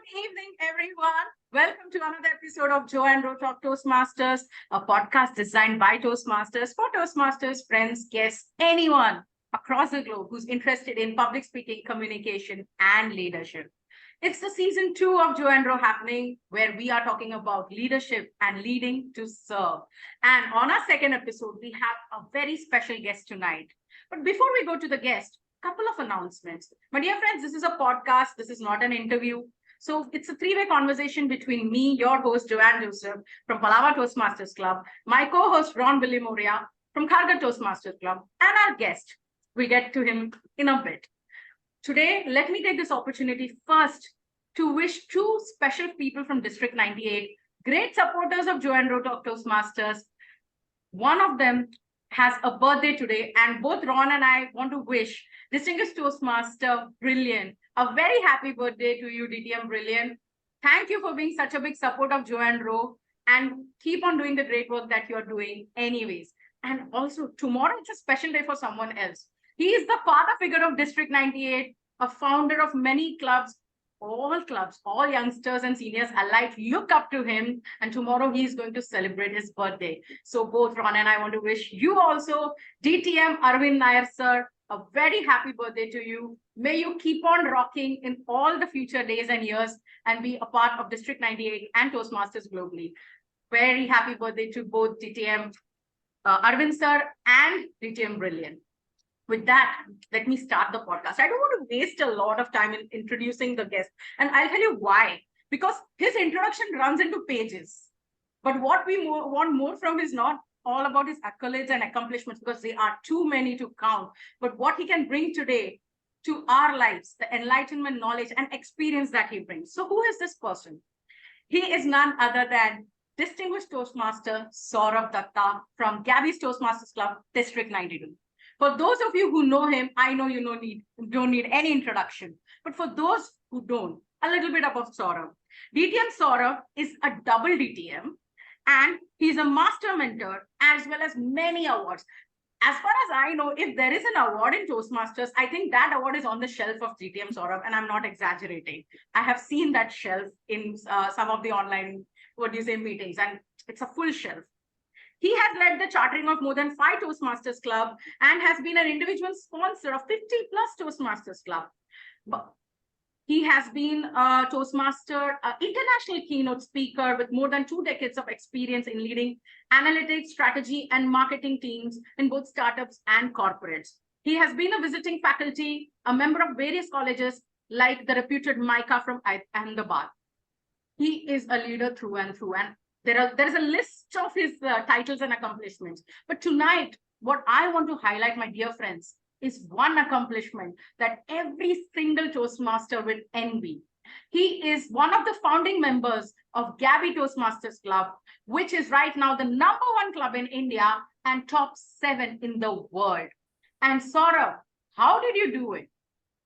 Good evening, everyone. Welcome to another episode of Joe and Ro Talk Toastmasters, a podcast designed by Toastmasters for Toastmasters, friends, guests, anyone across the globe who's interested in public speaking, communication, and leadership. It's the season 2 of Joe and Ro happening, where we are talking about leadership and leading to serve. And on our second episode, we have a very special guest tonight. But before we go to the guest, couple of announcements. My dear friends, this is a podcast. This is not an interview. So it's a three-way conversation between me, your host, Joanne Joseph from Palava Toastmasters Club, my co-host, Ron Billy Moria from Kharga Toastmasters Club, and our guest. We'll get to him in a bit. Today, let me take this opportunity first to wish two special people from District 98, great supporters of Joe and Ro Talk Toastmasters. One of them has a birthday today, and both Ron and I want to wish Distinguished Toastmaster Brilliant a very happy birthday to you, DTM Brilliant. Thank you for being such a big support of Joe and Ro, and keep on doing the great work that you're doing anyways. And also, tomorrow it's a special day for someone else. He is the father figure of District 98, a founder of many clubs, all youngsters and seniors alike look up to him. And tomorrow he is going to celebrate his birthday. So both Ron and I want to wish you also, DTM Arvind Nair sir, a very happy birthday to you. May you keep on rocking in all the future days and years and be a part of District 98 and Toastmasters globally. Very happy birthday to both DTM Arvind sir and DTM Brilliant. With that, let me start the podcast. I don't want to waste a lot of time in introducing the guest. And I'll tell you why. Because his introduction runs into pages. But what we want more from is not all about his accolades and accomplishments, because they are too many to count. But what he can bring today to our lives, the enlightenment, knowledge, and experience that he brings. So who is this person? He is none other than Distinguished Toastmaster Sourav Dutta from Gabbys Toastmasters Club, District 92. For those of you who know him, I know you don't need any introduction. But for those who don't, a little bit about Sourav. DTM Sourav is a double DTM, and he's a master mentor as well as many awards. As far as I know, if there is an award in Toastmasters, I think that award is on the shelf of DTM Sourav, and I'm not exaggerating. I have seen that shelf in some of the online, meetings, and it's a full shelf. He has led the chartering of more than 5 Toastmasters Club and has been an individual sponsor of 50 plus Toastmasters Club. But he has been a Toastmaster, international keynote speaker with more than 2 decades of experience in leading analytics, strategy, and marketing teams in both startups and corporates. He has been a visiting faculty, a member of various colleges like the reputed Micah from Ahmedabad. He is a leader through and through, and there is a list of his titles and accomplishments. But tonight, what I want to highlight, my dear friends, is one accomplishment that every single Toastmaster will envy. He is one of the founding members of Gabbys Toastmasters Club, which is right now the #1 club in India and top 7 in the world. And Sourav, how did you do it?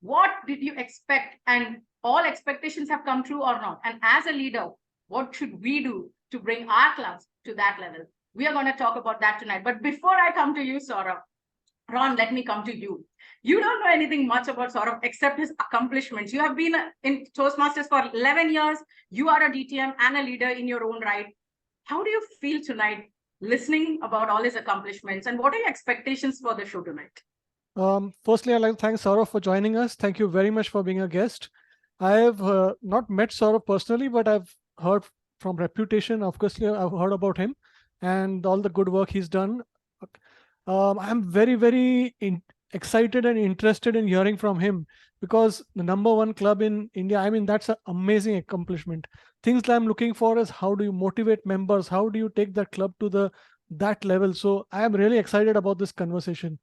What did you expect? And all expectations have come true or not? And as a leader, what should we do to bring our clubs to that level? We are going to talk about that tonight. But before I come to you, Sourav, Ron, let me come to you. You don't know anything much about Sourav except his accomplishments. You have been in Toastmasters for 11 years. You are a DTM and a leader in your own right. How do you feel tonight listening about all his accomplishments? And what are your expectations for the show tonight? Firstly, I'd like to thank Sourav for joining us. Thank you very much for being a guest. I have not met Sourav personally, but I've heard from reputation. Of course, I've heard about him and all the good work he's done. I'm very, very excited and interested in hearing from him, because the #1 club in India, I mean, that's an amazing accomplishment. Things that I'm looking for is how do you motivate members? How do you take that club to that level? So I am really excited about this conversation.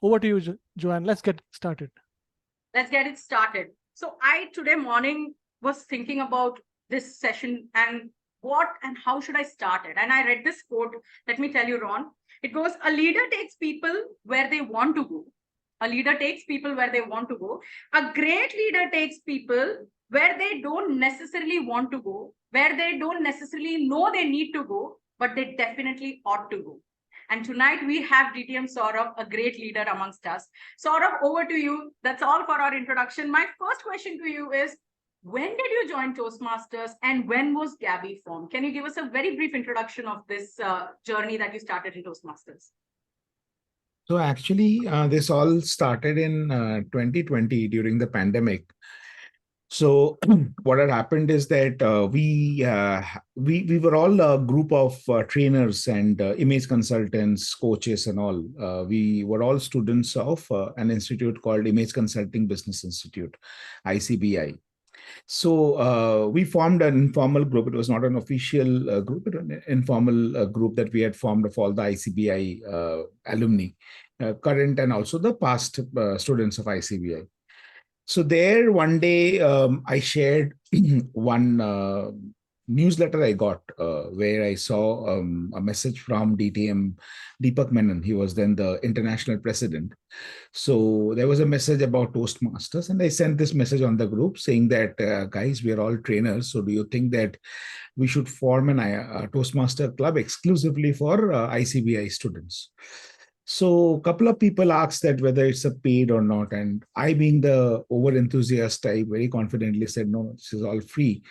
Over to you, Joanne. Let's get started. Let's get it started. So I today morning was thinking about this session and what and how should I start it? And I read this quote. Let me tell you, Ron. It goes, a leader takes people where they want to go. A leader takes people where they want to go. A great leader takes people where they don't necessarily want to go, where they don't necessarily know they need to go, but they definitely ought to go. And tonight we have DTM Sourav, a great leader amongst us. Sourav, over to you. That's all for our introduction. My first question to you is, When did you join Toastmasters and when was Gabby formed? Can you give us a very brief introduction of this journey that you started in Toastmasters? So actually, this all started in 2020 during the pandemic. So what had happened is that we were all a group of trainers and image consultants, coaches, and all. We were all students of an institute called Image Consulting Business Institute, ICBI. So we formed an informal group. It was not an official group, but an informal group that we had formed of all the ICBI alumni, current and also the past students of ICBI. So there one day I shared one newsletter I got where I saw a message from DTM Deepak Menon. He was then the international president. So there was a message about Toastmasters, and I sent this message on the group saying that, guys, we are all trainers. So do you think that we should form a Toastmaster club exclusively for ICBI students? So a couple of people asked that whether it's a paid or not. And I, being the over enthusiast, I very confidently said, no, this is all free.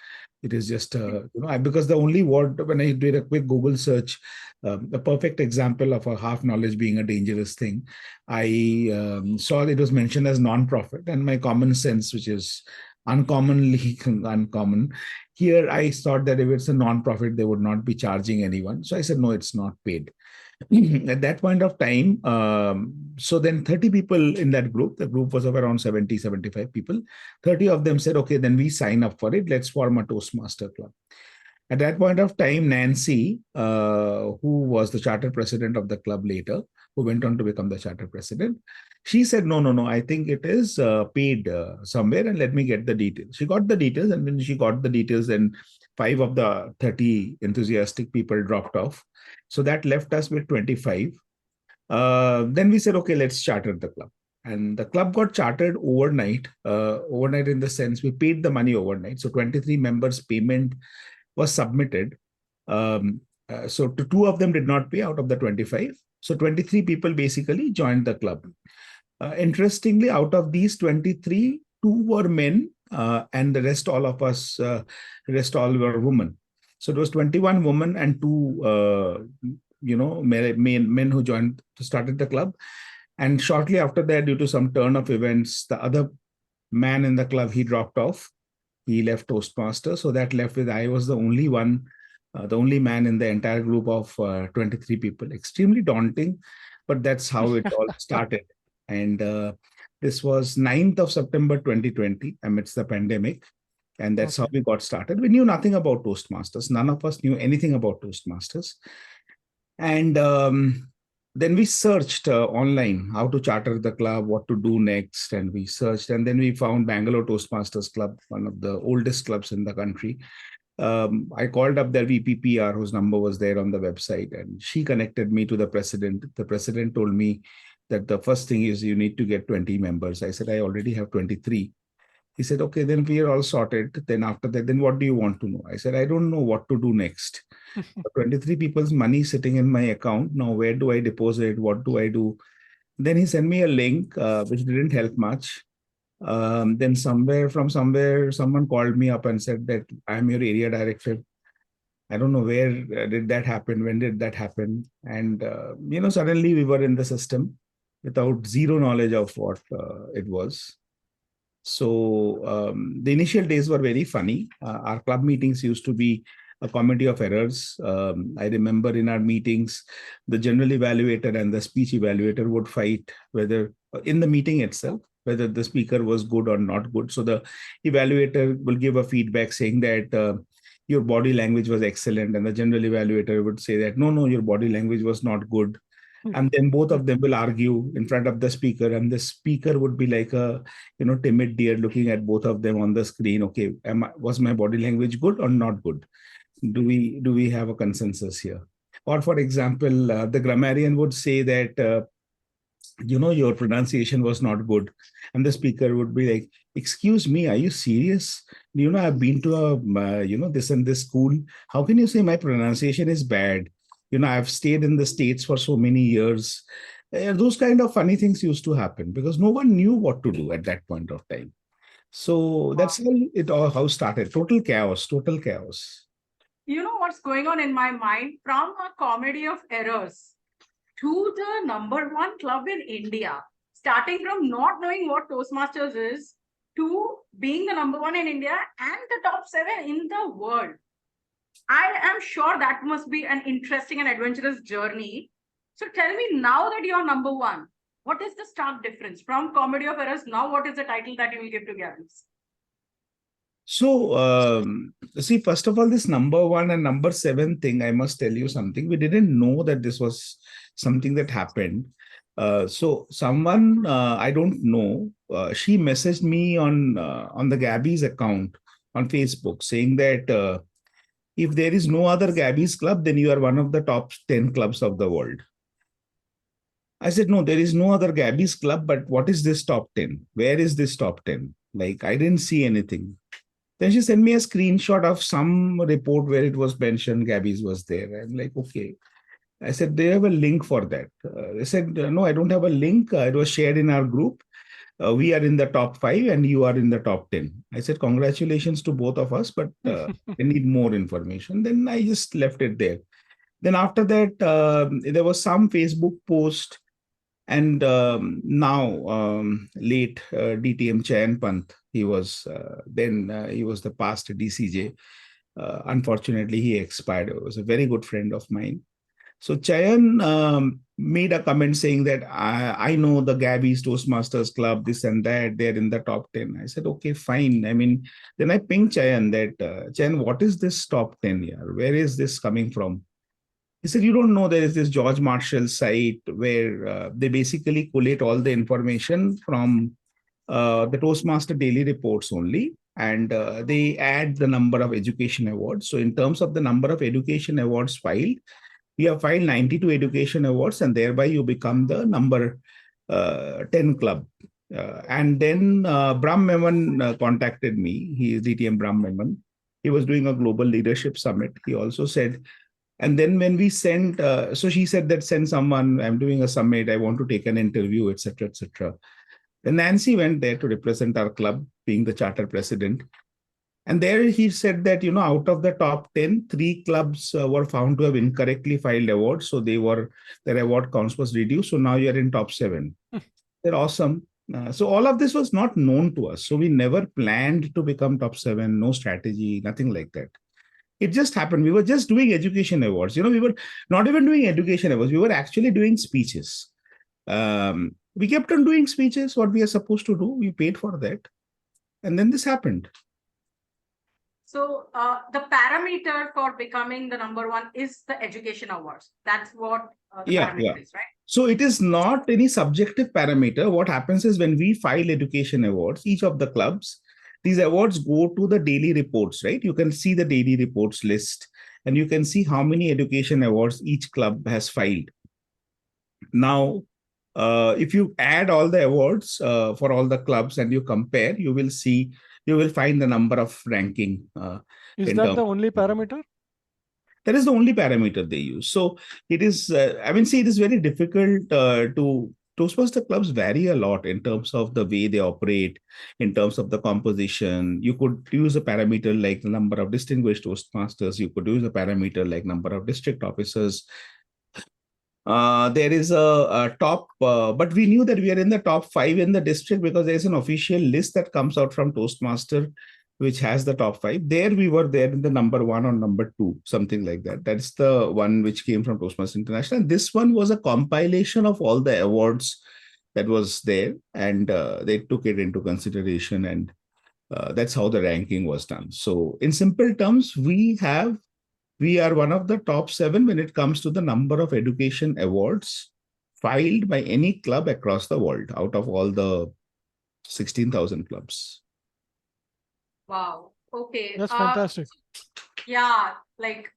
It is just, because the only word, when I did a quick Google search, a perfect example of a half knowledge being a dangerous thing, I saw it was mentioned as non-profit, and my common sense, which is uncommonly uncommon, here I thought that if it's a non-profit, they would not be charging anyone. So I said, no, it's not paid. At that point of time, so then 30 people in that group, the group was of around 70, 75 people. 30 of them said, okay, then we sign up for it. Let's form a Toastmaster club. At that point of time, Nancy, who was the charter president of the club later, who went on to become the charter president, she said, no, I think it is paid somewhere, and let me get the details. She got the details, and when she got the details, then 5 of the 30 enthusiastic people dropped off. So that left us with 25. Then we said, okay, let's charter the club. And the club got chartered overnight, overnight in the sense we paid the money overnight. So 23 members' payment was submitted. So 2 of them did not pay out of the 25. So 23 people basically joined the club. Interestingly, out of these 23, 2 were men, and the rest, all of us, rest all were women. So it was 21 women and 2, men who joined, started the club. And shortly after that, due to some turn of events, the other man in the club, he dropped off. He left Toastmaster. So that left with, I was the only one, the only man in the entire group of 23 people. Extremely daunting, but that's how it all started. And this was 9th of September 2020, amidst the pandemic. And that's how we got started. We knew nothing about Toastmasters. None of us knew anything about Toastmasters. And then we searched online how to charter the club, what to do next. And we searched, and then we found Bangalore Toastmasters Club, one of the oldest clubs in the country. I called up their VPPR, whose number was there on the website, and she connected me to the president. The president told me that the first thing is you need to get 20 members. I said, I already have 23. He said, okay, then we are all sorted. Then after that, then what do you want to know? I said, I don't know what to do next. 23 people's money sitting in my account. Now, where do I deposit? What do I do? Then he sent me a link, which didn't help much. Then somewhere, someone called me up and said that I'm your area director. I don't know where did that happen? When did that happen? And, suddenly we were in the system without zero knowledge of what it was. So the initial days were very funny. Our club meetings used to be a comedy of errors. I remember in our meetings, the general evaluator and the speech evaluator would fight whether in the meeting itself, whether the speaker was good or not good. So the evaluator will give a feedback saying that your body language was excellent. And the general evaluator would say that, no, your body language was not good. And then both of them will argue in front of the speaker, and the speaker would be like a, timid deer looking at both of them on the screen. Okay, was my body language good or not good? Do we have a consensus here? Or for example, the grammarian would say that, your pronunciation was not good. And the speaker would be like, excuse me, are you serious? I've been to a, this and this school. How can you say my pronunciation is bad? I've stayed in the States for so many years. Those kind of funny things used to happen because no one knew what to do at that point of time. So that's how it all how started. Total chaos, total chaos. You know what's going on in my mind? From a comedy of errors to the number one club in India, starting from not knowing what Toastmasters is to being the number one in India and the top 7 in the world. I am sure that must be an interesting and adventurous journey. So tell me, now that you're number one, what is the stark difference from Comedy of Errors? Now, what is the title that you will give to Gabbys? So, see, first of all, this number 1 and number 7 thing, I must tell you something. We didn't know that this was something that happened. So someone, I don't know, she messaged me on the Gabbys account on Facebook saying that if there is no other Gabbys club, then you are one of the top 10 clubs of the world. I said, no, there is no other Gabbys club, but what is this top 10? Where is this top 10? Like, I didn't see anything. Then she sent me a screenshot of some report where it was mentioned Gabbys was there. I'm like, okay. I said, they have a link for that. They said, no, I don't have a link. It was shared in our group. We are in the top 5 and you are in the top 10. I said, congratulations to both of us, but I need more information. Then I just left it there. Then after that, there was some Facebook post. And now, late DTM Chayan Pant, he was he was the past DCJ. Unfortunately, he expired. He was a very good friend of mine. So Chayan made a comment saying that I know the Gabbys Toastmasters Club, this and that, they're in the top 10. I said, okay, fine. I mean, then I pinged Chayan that, Chayan, what is this top 10 here? Where is this coming from? He said, you don't know there is this George Marshall site where they basically collate all the information from the Toastmaster daily reports only. And they add the number of education awards. So in terms of the number of education awards filed, we have filed 92 education awards and thereby you become the number 10 club. And then Brahm Meman contacted me. He is DTM Brahm Meman. He was doing a global leadership summit. He also said, and then when we sent, so she said that send someone, I'm doing a summit, I want to take an interview, etc., etc. Then Nancy went there to represent our club, being the charter president. And there he said that, you know, out of the top 10, 3 clubs were found to have incorrectly filed awards. So their award counts was reduced. So now you're in top 7. They're awesome. So all of this was not known to us. So we never planned to become top 7, no strategy, nothing like that. It just happened. We were just doing education awards. You know, we were not even doing education awards. We were actually doing speeches. We kept on doing speeches, what we are supposed to do. We paid for that. And then this happened. So the parameter for becoming the number one is the education awards. That's what the parameter is, right? So it is not any subjective parameter. What happens is when we file education awards, each of the clubs, these awards go to the daily reports, right? You can see the daily reports list and you can see how many education awards each club has filed. Now, if you add all the awards for all the clubs and you compare, you will find the number of ranking. Is that the only parameter? That is the only parameter they use. So it is, I mean, see, it is very difficult to Toastmaster clubs vary a lot in terms of the way they operate, in terms of the composition. You could use a parameter like the number of distinguished Toastmasters. You could use a parameter like number of district officers. There is a top, but we knew that we are in the top 5 in the district because there is an official list that comes out from Toastmaster, which has the top 5. There we were there in the number 1 or number 2, something like that. That's the one which came from Toastmasters International. And this one was a compilation of all the awards that was there, and they took it into consideration, and that's how the ranking was done. So in simple terms, we are one of the top 7 when it comes to the number of education awards filed by any club across the world out of all the 16,000 clubs. Wow. Okay. That's fantastic. Yeah. Like,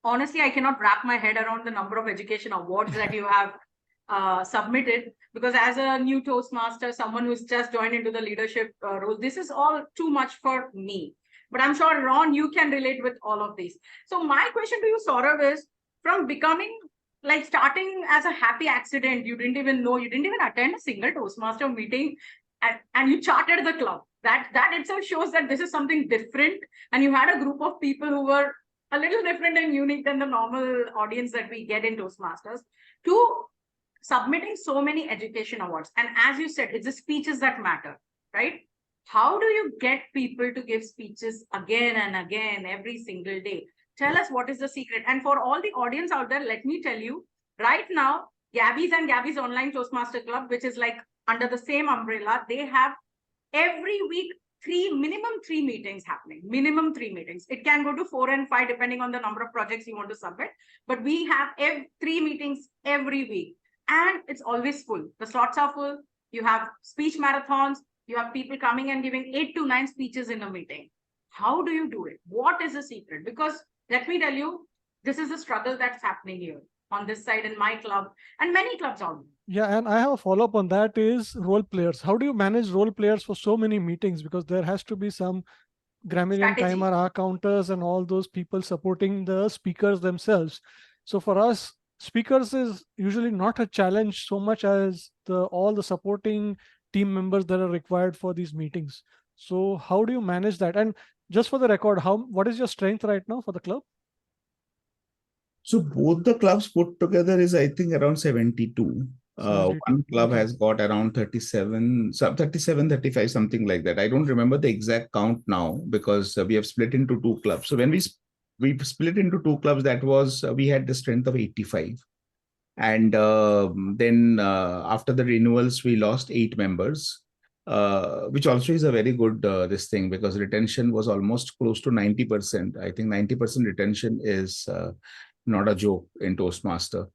honestly, I cannot wrap my head around the number of education awards that you have submitted, because as a new Toastmaster, someone who's just joined into the leadership role, this is all too much for me. But I'm sure, Ron, you can relate with all of these. So my question to you, Sourav, is from becoming, like, starting as a happy accident, you didn't even know, you didn't even attend a single Toastmaster meeting, and you chartered the club. That itself shows that this is something different. And you had a group of people who were a little different and unique than the normal audience that we get in Toastmasters, to submitting so many education awards. And as you said, it's the speeches that matter, right? How do you get people to give speeches again and again every single day? Tell us what is the secret. And for all the audience out there, let me tell you, right now, Gabbys and Gabbys Online Toastmaster Club, which is like under the same umbrella, they have every week minimum three meetings happening. Minimum three meetings. It can go to 4 and 5 depending on the number of projects you want to submit. But we have 3 meetings every week, and it's always full. The slots are full. You have speech marathons. You have people coming and giving 8 to 9 speeches in a meeting. How do you do it? What is the secret? Because let me tell you, this is a struggle that's happening here on this side in my club and many clubs out there. Yeah, and I have a follow-up on that is role players. How do you manage role players for so many meetings? Because there has to be some grammarian, Strategy. timer, hour counters, and all those people supporting the speakers themselves. So for us, speakers is usually not a challenge so much as all the supporting team members that are required for these meetings. So how do you manage that? And just for the record, what is your strength right now for the club? So both the clubs put together is, I think, around 72. 72, One club okay. has got around 37, 35, something like that. I don't remember the exact count now because we have split into 2 clubs. So when we split into 2 clubs, that was, we had the strength of 85. And then after the renewals, we lost 8 members, which also is a very good this thing, because retention was almost close to 90%. I think 90% retention is not a joke in Toastmaster.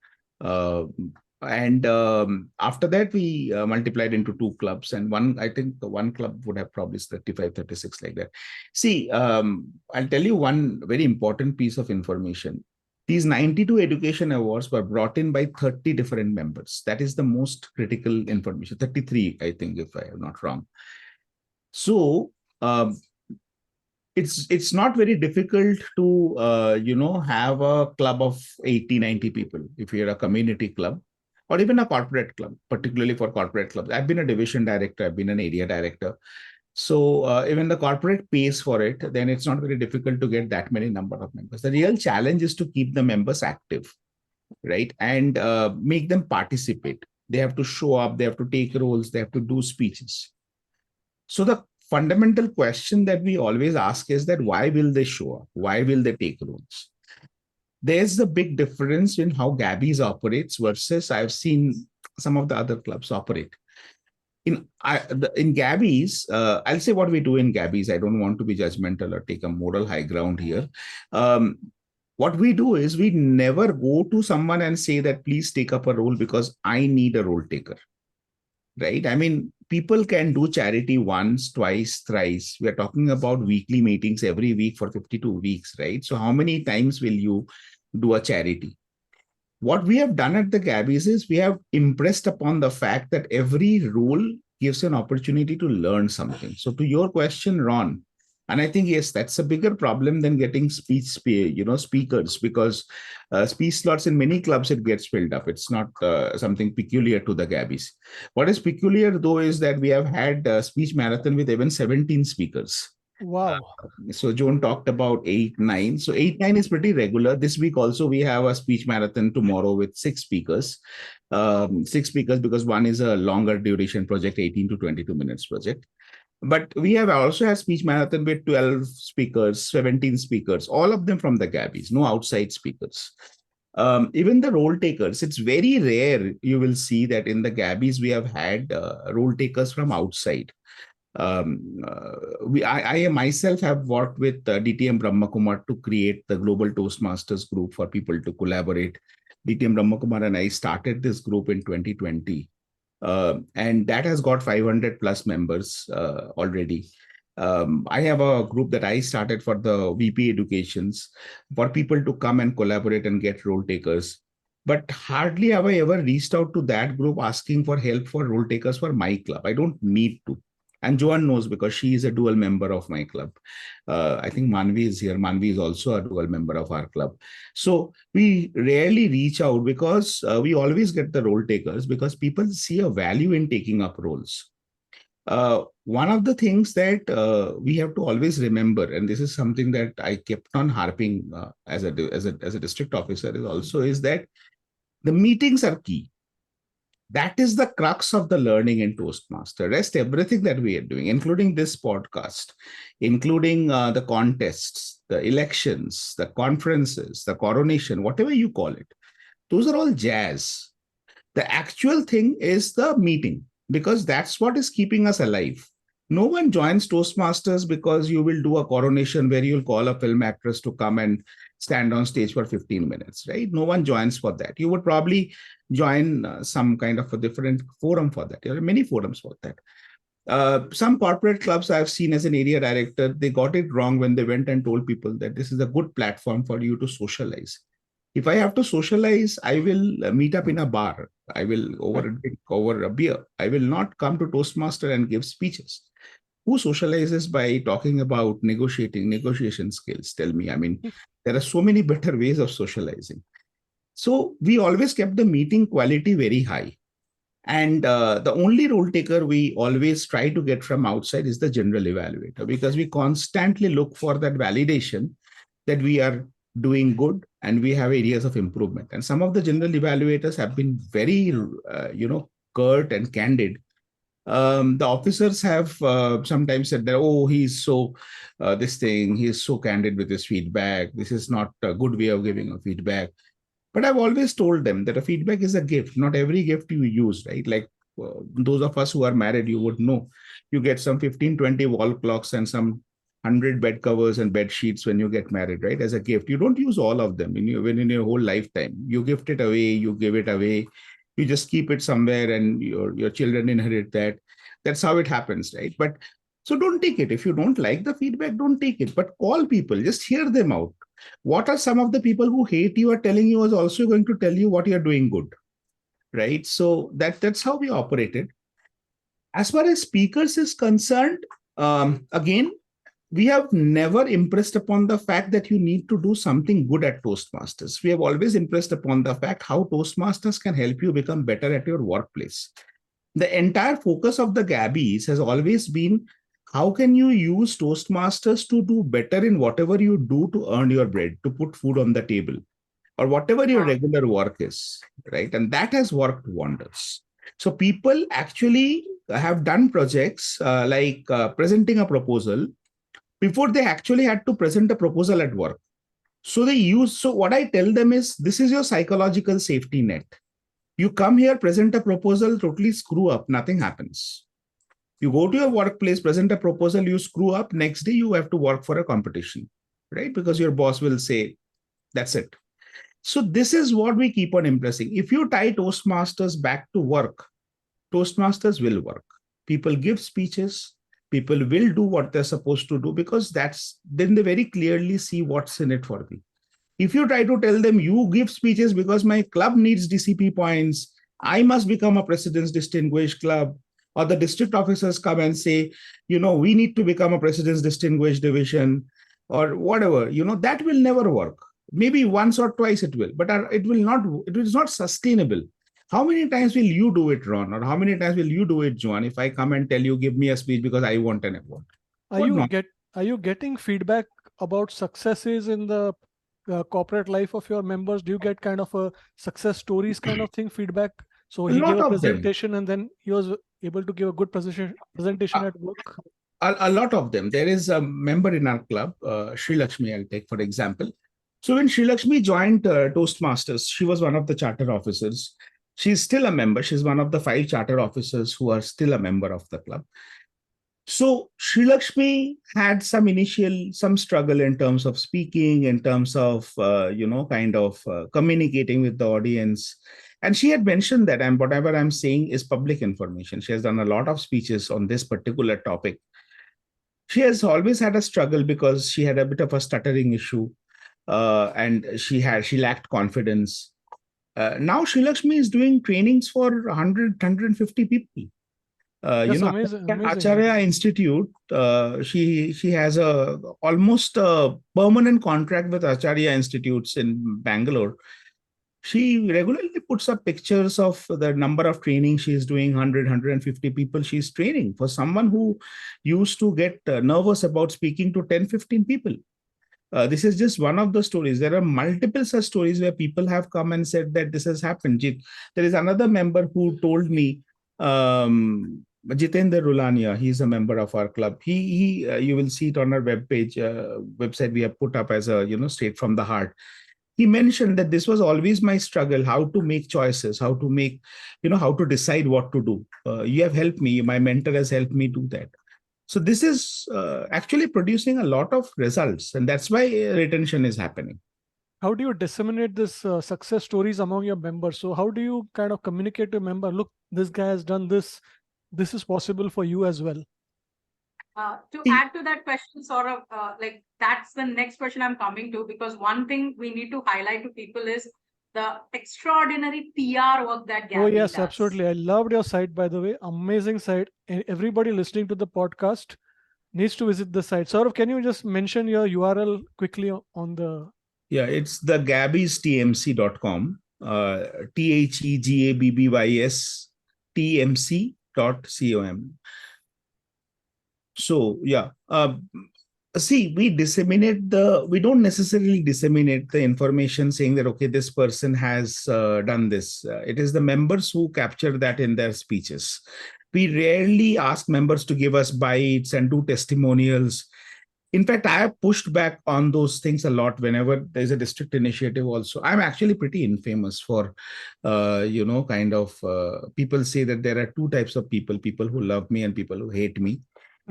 And after that, we multiplied into 2 clubs, and I think one club would have probably 35, 36 like that. See, I'll tell you one very important piece of information. These 92 education awards were brought in by 30 different members. That is the most critical information. 33, I think, if I am not wrong. So it's not very difficult to have a club of 80, 90 people if you're a community club, or even a corporate club, particularly for corporate clubs. I've been a division director, I've been an area director. So even the corporate pays for it, then it's not very difficult to get that many number of members. The real challenge is to keep the members active, right? And make them participate. They have to show up, they have to take roles, they have to do speeches. So the fundamental question that we always ask is that why will they show up? Why will they take roles? There's a big difference in how Gabbys operates versus I've seen some of the other clubs operate. In Gabbys, I'll say what we do in Gabbys. I don't want to be judgmental or take a moral high ground here. What we do is we never go to someone and say that please take up a role because I need a role taker, right? I mean, people can do charity once, twice, thrice. We are talking about weekly meetings every week for 52 weeks, right? So how many times will you do a charity? What we have done at the Gabbys is we have impressed upon the fact that every role gives an opportunity to learn something. So to your question, Ron, and I think, yes, that's a bigger problem than getting speakers, because speech slots in many clubs, it gets filled up. It's not something peculiar to the Gabbys. What is peculiar, though, is that we have had a speech marathon with even 17 speakers. Wow. So Joan talked about 8, 9. So 8, 9 is pretty regular. This week also we have a speech marathon tomorrow with 6 speakers. 6 speakers because one is a longer duration project, 18 to 22 minutes project. But we have also had speech marathon with 12 speakers, 17 speakers, all of them from the Gabbys, no outside speakers. Even the role takers, it's very rare you will see that in the Gabbys we have had role takers from outside. I myself have worked with DTM Brahmakumar to create the Global Toastmasters group for people to collaborate. DTM Brahmakumar and I started this group in 2020. And that has got 500 plus members already. I have a group that I started for the VP educations for people to come and collaborate and get role takers. But hardly have I ever reached out to that group asking for help for role takers for my club. I don't need to. And Joan knows because she is a dual member of my club. I think Manvi is here. Manvi is also a dual member of our club. So we rarely reach out because we always get the role takers because people see a value in taking up roles. One of the things that we have to always remember, and this is something that I kept on harping as a district officer, is that the meetings are key. That is the crux of the learning in Toastmaster. Rest everything that we are doing, including this podcast, including the contests, the elections, the conferences, the coronation, whatever you call it, those are all jazz. The actual thing is the meeting, because that's what is keeping us alive. No one joins Toastmasters because you will do a coronation where you'll call a film actress to come and stand on stage for 15 minutes, right? No one joins for that. You would probably join some kind of a different forum for that. There are many forums for that. Some corporate clubs I've seen as an area director, they got it wrong when they went and told people that this is a good platform for you to socialize. If I have to socialize, I will meet up in a bar. I will over a beer. I will not come to Toastmaster and give speeches. Who socializes by talking about negotiation skills? Tell me. I mean, there are so many better ways of socializing. So we always kept the meeting quality very high. And the only role taker we always try to get from outside is the general evaluator, because we constantly look for that validation that we are doing good and we have areas of improvement. And some of the general evaluators have been very, curt and candid. The officers have sometimes said that, oh, he's so he's so candid with his feedback. This is not a good way of giving a feedback. But I've always told them that a feedback is a gift. Not every gift you use, right? Like those of us who are married, you would know. You get some 15, 20 wall clocks and some 100 bed covers and bed sheets when you get married, right? As a gift. You don't use all of them in your whole lifetime. You gift it away, you give it away. You just keep it somewhere and your children inherit that. That's how it happens, right? But so don't take it. If you don't like the feedback, don't take it. But call people, just hear them out. What are some of the people who hate you are telling you is also going to tell you what you're doing good, right? So that's how we operated. As far as speakers is concerned, again, we have never impressed upon the fact that you need to do something good at Toastmasters. We have always impressed upon the fact how Toastmasters can help you become better at your workplace. The entire focus of the Gabbys has always been, how can you use Toastmasters to do better in whatever you do to earn your bread, to put food on the table, or whatever your regular work is, right? And that has worked wonders. So people actually have done projects like presenting a proposal before they actually had to present a proposal at work. So what I tell them is, this is your psychological safety net. You come here, present a proposal, totally screw up, nothing happens. You go to your workplace, present a proposal, you screw up, next day you have to work for a competition, right? Because your boss will say, that's it. So this is what we keep on impressing. If you tie Toastmasters back to work, Toastmasters will work. People give speeches, people will do what they're supposed to do, because then they very clearly see what's in it for me. If you try to tell them, you give speeches because my club needs DCP points, I must become a President's Distinguished Club, or the district officers come and say, we need to become a President's Distinguished Division, or whatever, that will never work. Maybe once or twice it will, but it is not sustainable. How many times will you do it, Ron? Or how many times will you do it, Joan, if I come and tell you, give me a speech because I want an award? Are you getting feedback about successes in the corporate life of your members? Do you get kind of a success stories kind of thing, feedback? So he gave a presentation and then he was able to give a good presentation at work? A lot of them. There is a member in our club, Sri Lakshmi, I'll take for example. So when Sri Lakshmi joined Toastmasters, she was one of the charter officers. She's still a member. She's one of the 5 charter officers who are still a member of the club. So Sri Lakshmi had some struggle in terms of speaking, in terms of, communicating with the audience. And she had mentioned that whatever I'm saying is public information. She has done a lot of speeches on this particular topic. She has always had a struggle because she had a bit of a stuttering issue, and she lacked confidence. Now Sri Lakshmi is doing trainings for 100, 150 people. Amazing. Acharya Institute, she has almost a permanent contract with Acharya Institutes in Bangalore. She regularly puts up pictures of the number of training she's doing, 100, 150 people she's training. For someone who used to get nervous about speaking to 10, 15 people. This is just one of the stories. There are multiple such stories where people have come and said that this has happened. There is another member who told me, Jitendra Rulania, he's a member of our club. You will see it on our website we have put up as a, straight from the heart. He mentioned that this was always my struggle, how to make choices, how to make, how to decide what to do. You have helped me. My mentor has helped me do that. So this is actually producing a lot of results, and that's why retention is happening. How do you disseminate this success stories among your members? So how do you kind of communicate to a member, look, this guy has done this. This is possible for you as well. To add to that question, Saurav, like that's the next question I'm coming to, because one thing we need to highlight to people is the extraordinary PR work that Gabbys yes, does. absolutely. I loved your site, by the way. Amazing site. Everybody listening to the podcast needs to visit the site. Saurav, can you just mention your URL quickly on the... Yeah, it's the Gabbys TMC.com, TheGabbys TMC.com. So, yeah. See, we don't necessarily disseminate the information saying that, okay, this person has done this. It is the members who capture that in their speeches. We rarely ask members to give us bites and do testimonials. In fact, I have pushed back on those things a lot whenever there's a district initiative also. I'm actually pretty infamous for, people say that there are two types of people who love me and people who hate me.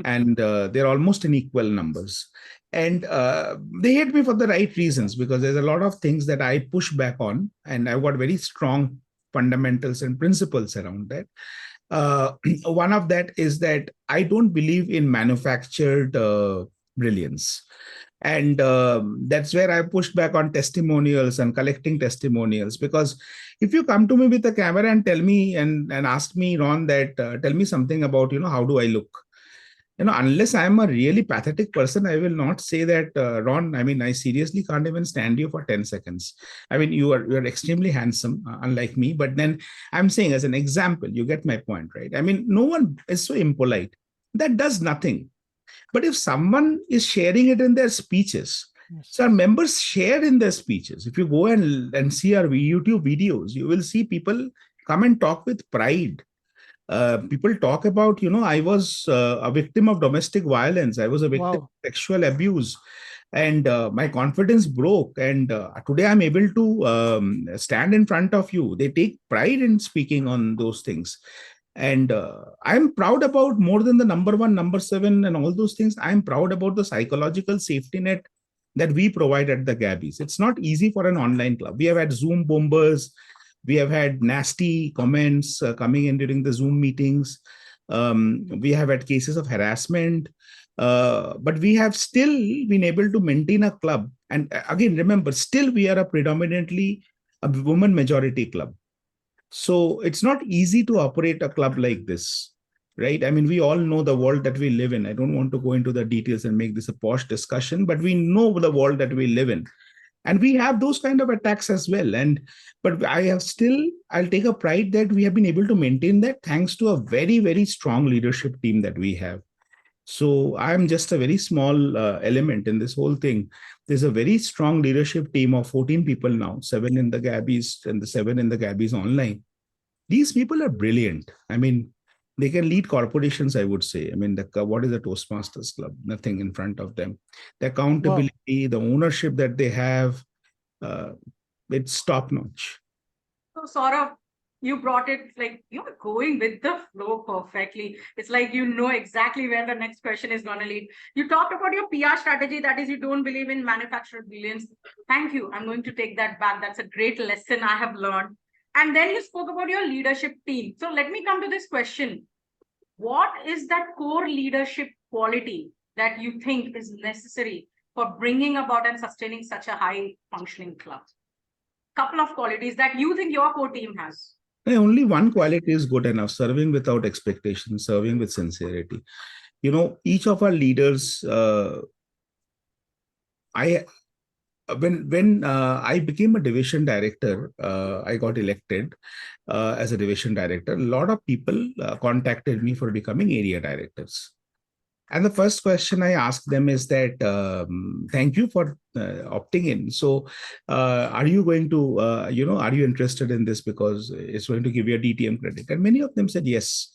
And they're almost in equal numbers. And they hate me for the right reasons, because there's a lot of things that I push back on, and I've got very strong fundamentals and principles around that. One of that is that I don't believe in manufactured brilliance. And that's where I pushed back on testimonials and collecting testimonials, because if you come to me with a camera and tell me and ask me, Ron, that tell me something about, how do I look? Unless I'm a really pathetic person, I will not say that, Ron, I mean, I seriously can't even stand you for 10 seconds. I mean, you're extremely handsome, unlike me. But then I'm saying as an example, you get my point, right? I mean, no one is so impolite. That does nothing. But if someone is sharing it in their speeches, so our members share in their speeches. If you go and see our YouTube videos, you will see people come and talk with pride. People talk about, I was a victim of domestic violence. I was a victim of sexual abuse, and my confidence broke. And today I'm able to stand in front of you. They take pride in speaking on those things. And I'm proud about more than the number 1, number 7, and all those things. I'm proud about the psychological safety net that we provide at the Gabbys. It's not easy for an online club. We have had Zoom bombers. We have had nasty comments coming in during the Zoom meetings. We have had cases of harassment, but we have still been able to maintain a club. And again, remember, still we are a predominantly a woman majority club. So it's not easy to operate a club like this, right? I mean, we all know the world that we live in. I don't want to go into the details and make this a posh discussion, but we know the world that we live in. And we have those kind of attacks as well. But I'll take a pride that we have been able to maintain that thanks to a very, very strong leadership team that we have. So I'm just a very small element in this whole thing. There's a very strong leadership team of 14 people now, 7 in the Gabbys and the 7 in the Gabbys online. These people are brilliant. I mean, they can lead corporations, I would say. I mean, what is a Toastmasters Club? Nothing in front of them. The accountability, the ownership that they have, it's top notch. So, Saurav, you brought it like you're going with the flow perfectly. It's like you know exactly where the next question is going to lead. You talked about your PR strategy, that is, you don't believe in manufactured brilliance. Thank you. I'm going to take that back. That's a great lesson I have learned. And then you spoke about your leadership team. So let me come to this question. What is that core leadership quality that you think is necessary for bringing about and sustaining such a high functioning club? Couple of qualities that you think your core team has. Only one quality is good enough: serving without expectation, serving with sincerity. Each of our leaders, when I became a division director, I got elected as a division director. A lot of people contacted me for becoming area directors. And the first question I ask them is that, thank you for opting in. So, are you going to, are you interested in this because it's going to give you a DTM credit? And many of them said yes.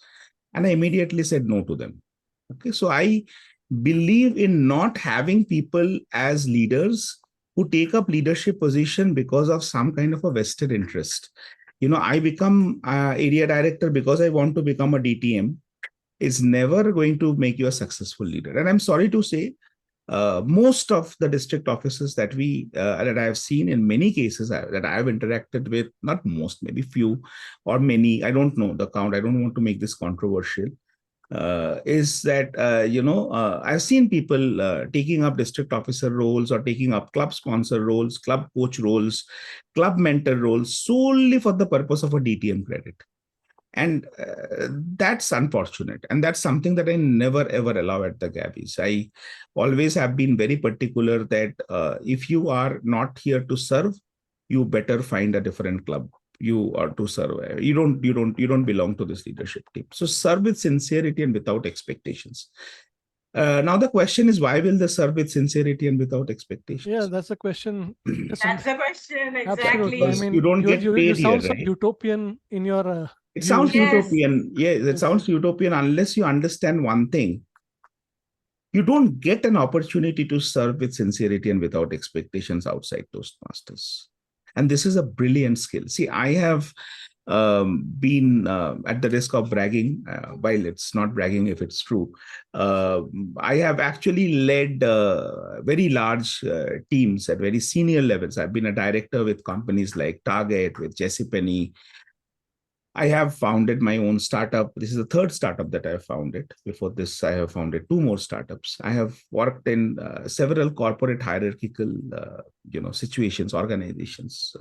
And I immediately said no to them. Okay, so I believe in not having people as leaders who take up leadership position because of some kind of a vested interest. I become area director because I want to become a DTM. Is never going to make you a successful leader. And I'm sorry to say, most of the district offices that that I have seen in many cases that I have interacted with, not most, maybe few or many, I don't know the count. I don't want to make this controversial. Is that I've seen people taking up district officer roles or taking up club sponsor roles, club coach roles, club mentor roles solely for the purpose of a DTM credit. And that's unfortunate. And that's something that I never, ever allow at the Gabbys. I always have been very particular that if you are not here to serve, you better find a different club. You are to serve. You don't belong to this leadership team. So serve with sincerity and without expectations. Now the question is, why will they serve with sincerity and without expectations? Yeah, that's the question. That's the question, Absolutely. I exactly. mean, you don't get you paid sound here, so right? utopian in your It sounds views. Yes. utopian. Yeah, it Yes. sounds utopian unless you understand one thing. You don't get an opportunity to serve with sincerity and without expectations outside Toastmasters. And this is a brilliant skill. See, I have been at the risk of bragging, while it's not bragging if it's true. I have actually led very large teams at very senior levels. I've been a director with companies like Target, with JCPenney. I have founded my own startup. This is the third startup that I have founded. Before this, I have founded two more startups. I have worked in several corporate hierarchical, situations, organizations.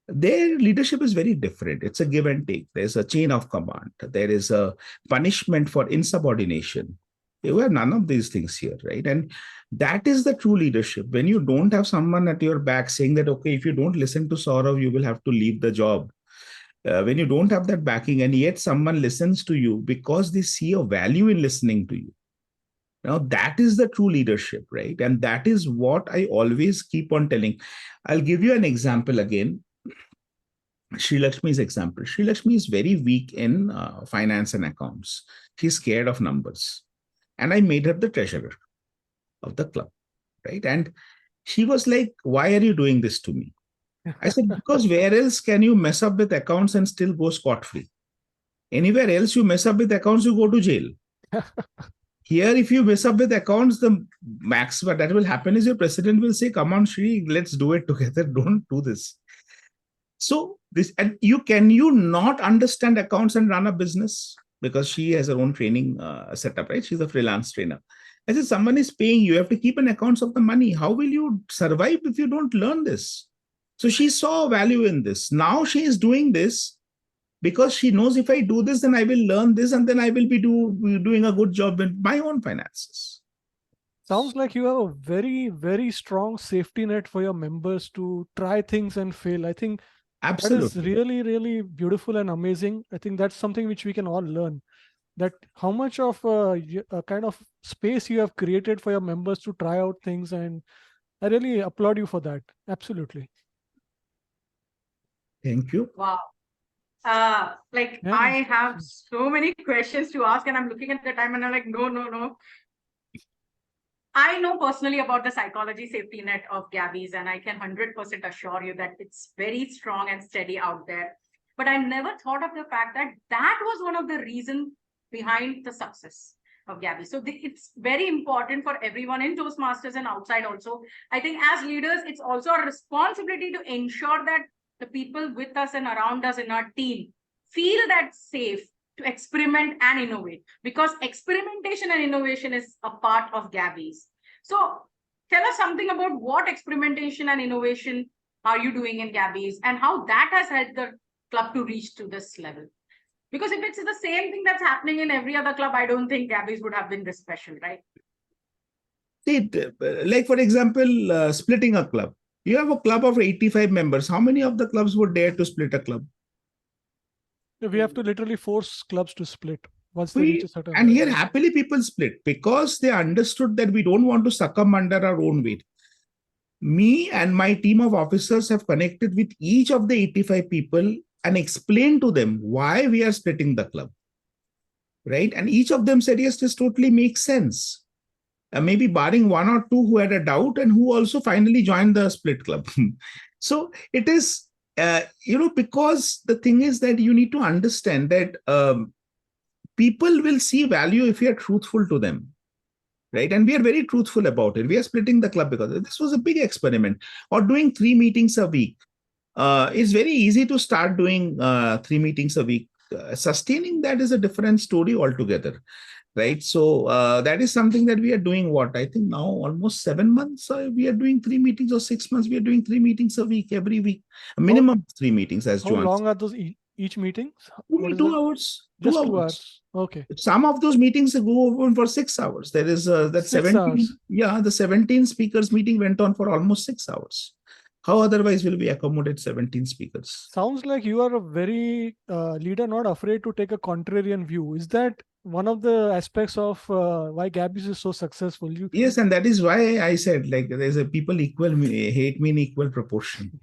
Their leadership is very different. It's a give and take. There's a chain of command. There is a punishment for insubordination. You have none of these things here, right? And that is the true leadership. When you don't have someone at your back saying that, okay, if you don't listen to Sourav, you will have to leave the job. When you don't have that backing and yet someone listens to you because they see a value in listening to you. Now, that is the true leadership, right? And that is what I always keep on telling. I'll give you an example again. Sri Lakshmi's example. Sri Lakshmi is very weak in finance and accounts. She's scared of numbers. And I made her the treasurer of the club, right? And she was like, why are you doing this to me? I said, because where else can you mess up with accounts and still go scot-free? Anywhere else you mess up with accounts, you go to jail. Here, if you mess up with accounts, the max what that will happen is your president will say, come on, Shri, let's do it together. Don't do this. So this, and can you not understand accounts and run a business? Because she has her own training setup, right? She's a freelance trainer. I said, someone is paying you, you have to keep an accounts of the money. How will you survive if you don't learn this? So she saw value in this. Now she is doing this because she knows if I do this, then I will learn this and then I will be doing a good job in my own finances. Sounds like you have a very, very strong safety net for your members to try things and fail. I think Absolutely. that is really, really beautiful and amazing. I think that's something which we can all learn. That how much of a kind of space you have created for your members to try out things, and I really applaud you for that. Absolutely. Thank you. Wow. Yeah. I have so many questions to ask, and I'm looking at the time and I'm like, no. I know personally about the psychology safety net of Gabbys, and I can 100% assure you that it's very strong and steady out there. But I never thought of the fact that that was one of the reasons behind the success of Gabbys. So it's very important for everyone in Toastmasters and outside also. I think as leaders, it's also a responsibility to ensure that the people with us and around us in our team feel that safe to experiment and innovate, because experimentation and innovation is a part of Gabbys. So tell us something about what experimentation and innovation are you doing in Gabbys and how that has helped the club to reach to this level. Because if it's the same thing that's happening in every other club, I don't think Gabbys would have been this special, right? Like for example, splitting a club. You have a club of 85 members. How many of the clubs would dare to split a club? We have to literally force clubs to split once they reach a certain And here level. happily people split because they understood that we don't want to succumb under our own weight. Me and my team of officers have connected with each of the 85 people and explained to them why we are splitting the club. Right? And each of them said, yes, this totally makes sense. Maybe barring one or two who had a doubt and who also finally joined the split club. So it is, because the thing is that you need to understand that people will see value if you are truthful to them. Right. And we are very truthful about it. We are splitting the club because this was a big experiment. Or doing 3 meetings a week. It's very easy to start doing 3 meetings a week. Sustaining that is a different story altogether. Right. So that is something that we are doing I think now almost 7 months. We are doing 3 meetings, or 6 months. We are doing 3 meetings a week, every week. A minimum 3 meetings as How Joan. long are those each meetings? 2 hours. Just 2 2 hours. hours. Okay. Some of those meetings go on for 6 hours. There is that 6 17. hours. Yeah, the 17 speakers meeting went on for almost 6 hours. How otherwise will we accommodate 17 speakers? Sounds like you are a very leader, not afraid to take a contrarian view. Is that one of the aspects of why Gabbys is so successful? Yes, and that is why I said, like, there's a people hate me in equal proportion.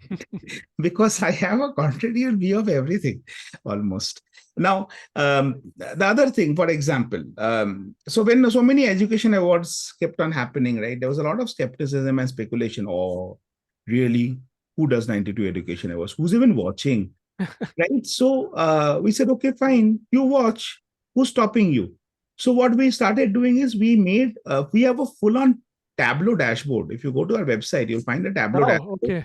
Because I have a contrarian view of everything, almost. Now, the other thing, for example, so when so many education awards kept on happening, right, there was a lot of skepticism and speculation. Oh, really? Who does 92 education awards? Who's even watching? Right? So we said, okay, fine, you watch. Who's stopping you? So what we started doing is we have a full-on Tableau dashboard. If you go to our website, you'll find a Tableau dashboard. Okay.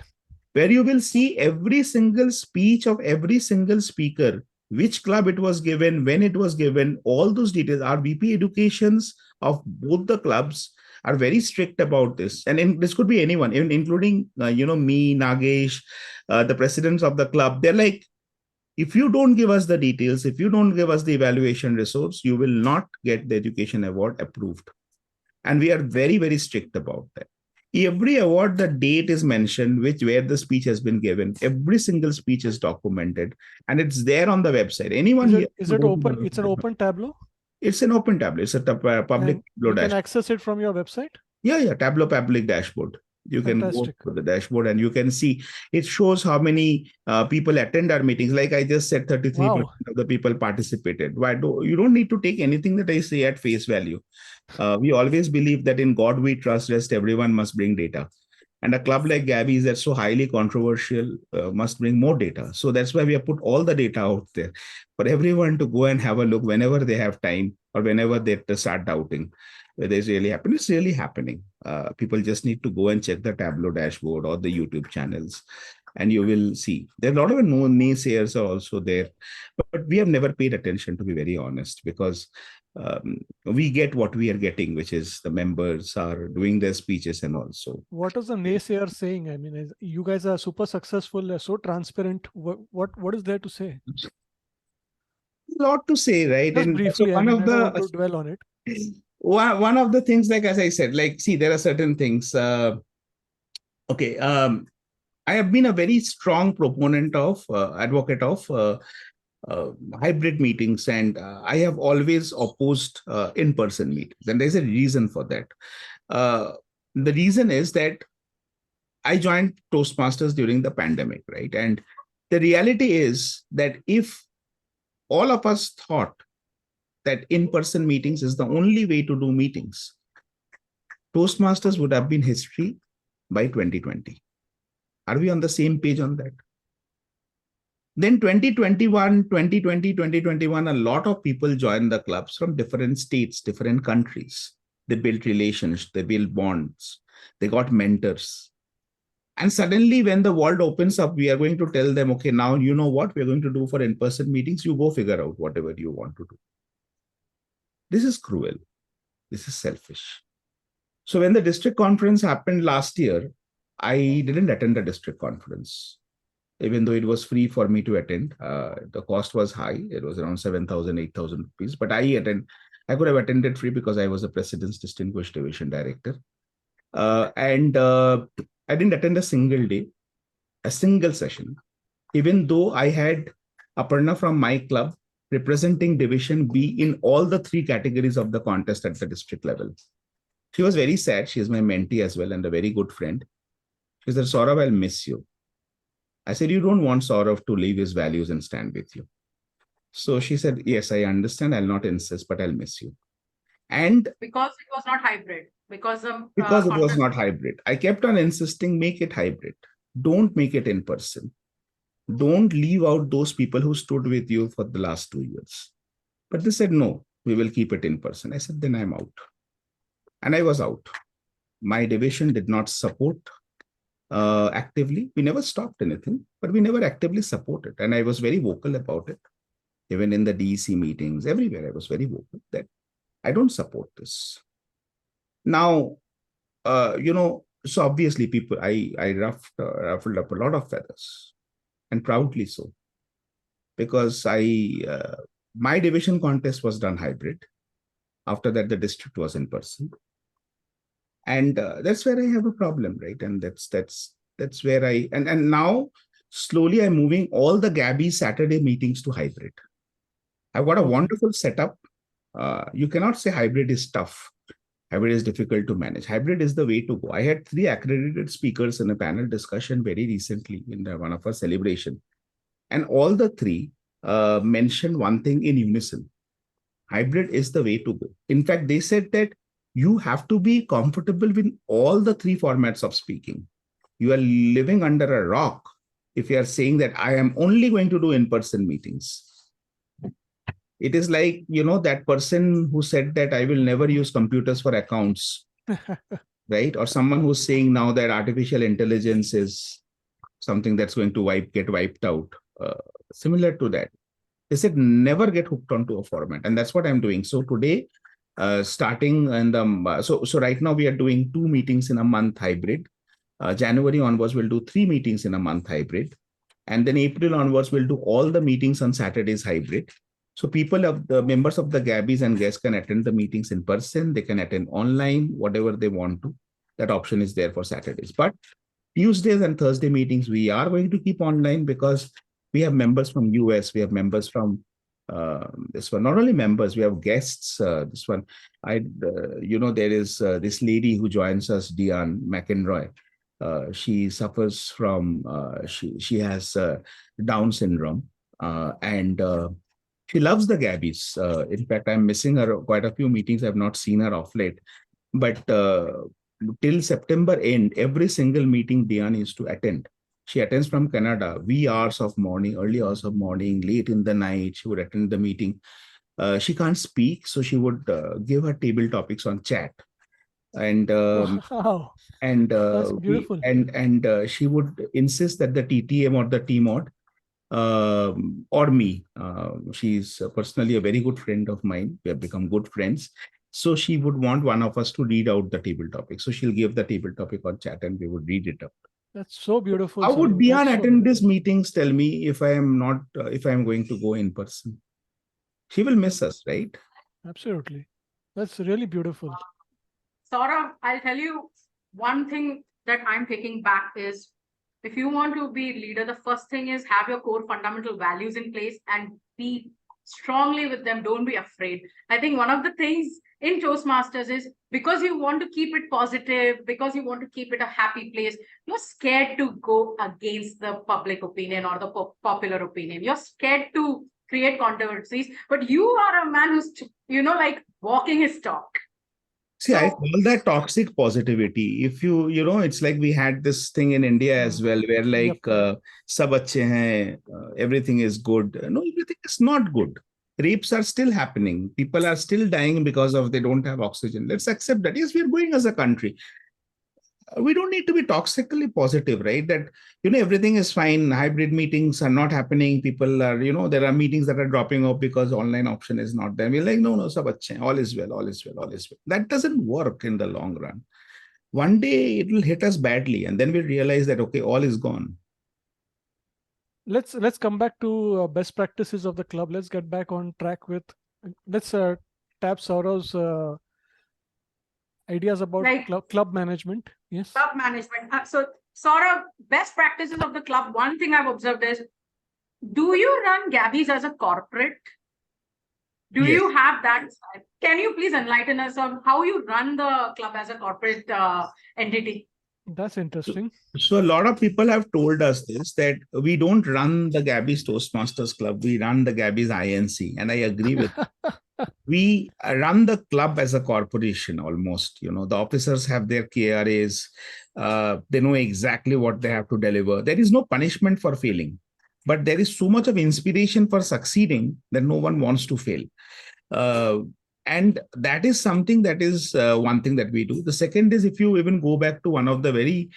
Where you will see every single speech of every single speaker, which club it was given, when it was given, all those details. Our VP educations of both the clubs are very strict about this. And this could be anyone, even including, me, Nagesh, the presidents of the club. They're like, if you don't give us the details, if you don't give us the evaluation resource, you will not get the education award approved. And we are very, very strict about that. Every award, the date is mentioned, where the speech has been given. Every single speech is documented, and it's there on the website. Anyone is it open? It's an open Tableau? It's an open Tableau. It's a public Tableau dashboard. You can access it from your website? Yeah, Tableau public dashboard. You Fantastic. can go to the dashboard and you can see, it shows how many people attend our meetings. Like I just said, 33% of the people participated. You don't need to take anything that I say at face value. We always believe that in God we trust, rest everyone must bring data. And a club like Gabbys that's so highly controversial must bring more data. So that's why we have put all the data out there for everyone to go and have a look whenever they have time or whenever they start doubting whether it's really happening. It's really happening. People just need to go and check the Tableau dashboard or the YouTube channels, and you will see. There are a lot of naysayers are also there, but we have never paid attention, to be very honest, because we get what we are getting, which is the members are doing their speeches and also. What is the naysayer saying? I mean, you guys are super successful, so transparent. What is there to say? A lot to say, right? Just briefly, I don't want to dwell on it. One of the things, like as I said, like, see, there are certain things. I have been a very strong proponent of, advocate of hybrid meetings, and I have always opposed in-person meetings, and there's a reason for that. The reason is that I joined Toastmasters during the pandemic, right? And the reality is that if all of us thought that in-person meetings is the only way to do meetings, Toastmasters would have been history by 2020. Are we on the same page on that? Then 2021, 2020, 2021, a lot of people joined the clubs from different states, different countries. They built relations, they built bonds, they got mentors. And suddenly when the world opens up, we are going to tell them, okay, now you know what we're going to do for in-person meetings. You go figure out whatever you want to do. This is cruel. This is selfish. So when the district conference happened last year, I didn't attend the district conference, even though it was free for me to attend. The cost was high. It was around 7,000, 8,000 rupees. But I could have attended free because I was the president's distinguished division director. And I didn't attend a single day, a single session, even though I had Aparna from my club representing Division B in all the three categories of the contest at the district level. She was very sad. She is my mentee as well and a very good friend. She said, Saurav, I'll miss you. I said, you don't want Saurav to leave his values and stand with you. So she said, yes, I understand. I'll not insist, but I'll miss you. And because it was not hybrid, because it was not hybrid, I kept on insisting, make it hybrid. Don't make it in person. Don't leave out those people who stood with you for the last 2 years. But they said, no, we will keep it in person. I said, then I'm out. And I was out. My division did not support actively. We never stopped anything, but we never actively supported. And I was very vocal about it. Even in the DEC meetings, everywhere, I was very vocal that I don't support this. Now, so obviously people, I ruffled up a lot of feathers, and proudly so, because my division contest was done hybrid. After that, the district was in person. And that's where I have a problem, right? And that's where and now slowly I'm moving all the Gabbys Saturday meetings to hybrid. I've got a wonderful setup. You cannot say hybrid is tough. Hybrid is difficult to manage. Hybrid is the way to go. I had 3 accredited speakers in a panel discussion very recently in one of our celebration. And all the 3 mentioned one thing in unison. Hybrid is the way to go. In fact, they said that you have to be comfortable with all the 3 formats of speaking. You are living under a rock if you are saying that I am only going to do in-person meetings. It is like, that person who said that I will never use computers for accounts, right? Or someone who's saying now that artificial intelligence is something that's going to get wiped out. Similar to that. They said never get hooked onto a format. And that's what I'm doing. So today, starting and so right now we are doing 2 meetings in a month hybrid. January onwards, we'll do 3 meetings in a month hybrid. And then April onwards, we'll do all the meetings on Saturdays hybrid. So the members of the Gabbys and guests can attend the meetings in person. They can attend online, whatever they want to. That option is there for Saturdays. But Tuesdays and Thursday meetings, we are going to keep online because we have members from US. We have members from this one. Not only members, we have guests. This one, there is this lady who joins us, Diane McEnroy. She suffers from, she has Down syndrome. And she loves the Gabbys. In fact, I'm missing her quite a few meetings. I've not seen her off late. But till September end, every single meeting Diane used to attend. She attends from Canada, wee hours of morning, early hours of morning, late in the night. She would attend the meeting. She can't speak, so she would give her table topics on chat. And wow. And that's beautiful. She would insist that the TTM or the TMOD or me. She's personally a very good friend of mine. We have become good friends. So she would want one of us to read out the table topic. So she'll give the table topic on chat and we would read it out. That's so beautiful. How would Diane attend these meetings? Tell me if I am not, if I am going to go in person. She will miss us, right? Absolutely. That's really beautiful. Saurav, I'll tell you one thing that I'm taking back is, if you want to be leader, the first thing is have your core fundamental values in place and be strongly with them. Don't be afraid. I think one of the things in Toastmasters is, because you want to keep it positive, because you want to keep it a happy place, you're scared to go against the public opinion or the popular opinion. You're scared to create controversies, but you are a man who's, like walking his talk. See, I call that toxic positivity. If it's like we had this thing in India as well, where like, sab achhe hain, everything is good. No, everything is not good. Rapes are still happening. People are still dying because of they don't have oxygen. Let's accept that. Yes, we're going as a country. We don't need to be toxically positive, right? That, everything is fine. Hybrid meetings are not happening. People are, there are meetings that are dropping off because online option is not there. We're like, no, sab achhe, all is well, all is well, all is well. That doesn't work in the long run. One day it will hit us badly and then we realize that, okay, all is gone. Let's come back to best practices of the club. Let's get back on track with, let's tap Saurav's ideas about Like- club management. Yes. Club management. So, sort of best practices of the club. One thing I've observed is, do you run Gabbys as a corporate? Do Yes. you have that? Can you please enlighten us on how you run the club as a corporate entity? That's interesting. So a lot of people have told us this, that we don't run the Gabbys Toastmasters Club, we run the Gabbys INC, and I agree with we run the club as a corporation almost. You know, the officers have their KRAs, they know exactly what they have to deliver. There is no punishment for failing, but there is so much of inspiration for succeeding that no one wants to fail. And that is something that is one thing that we do. The second is, if you even go back to one of the very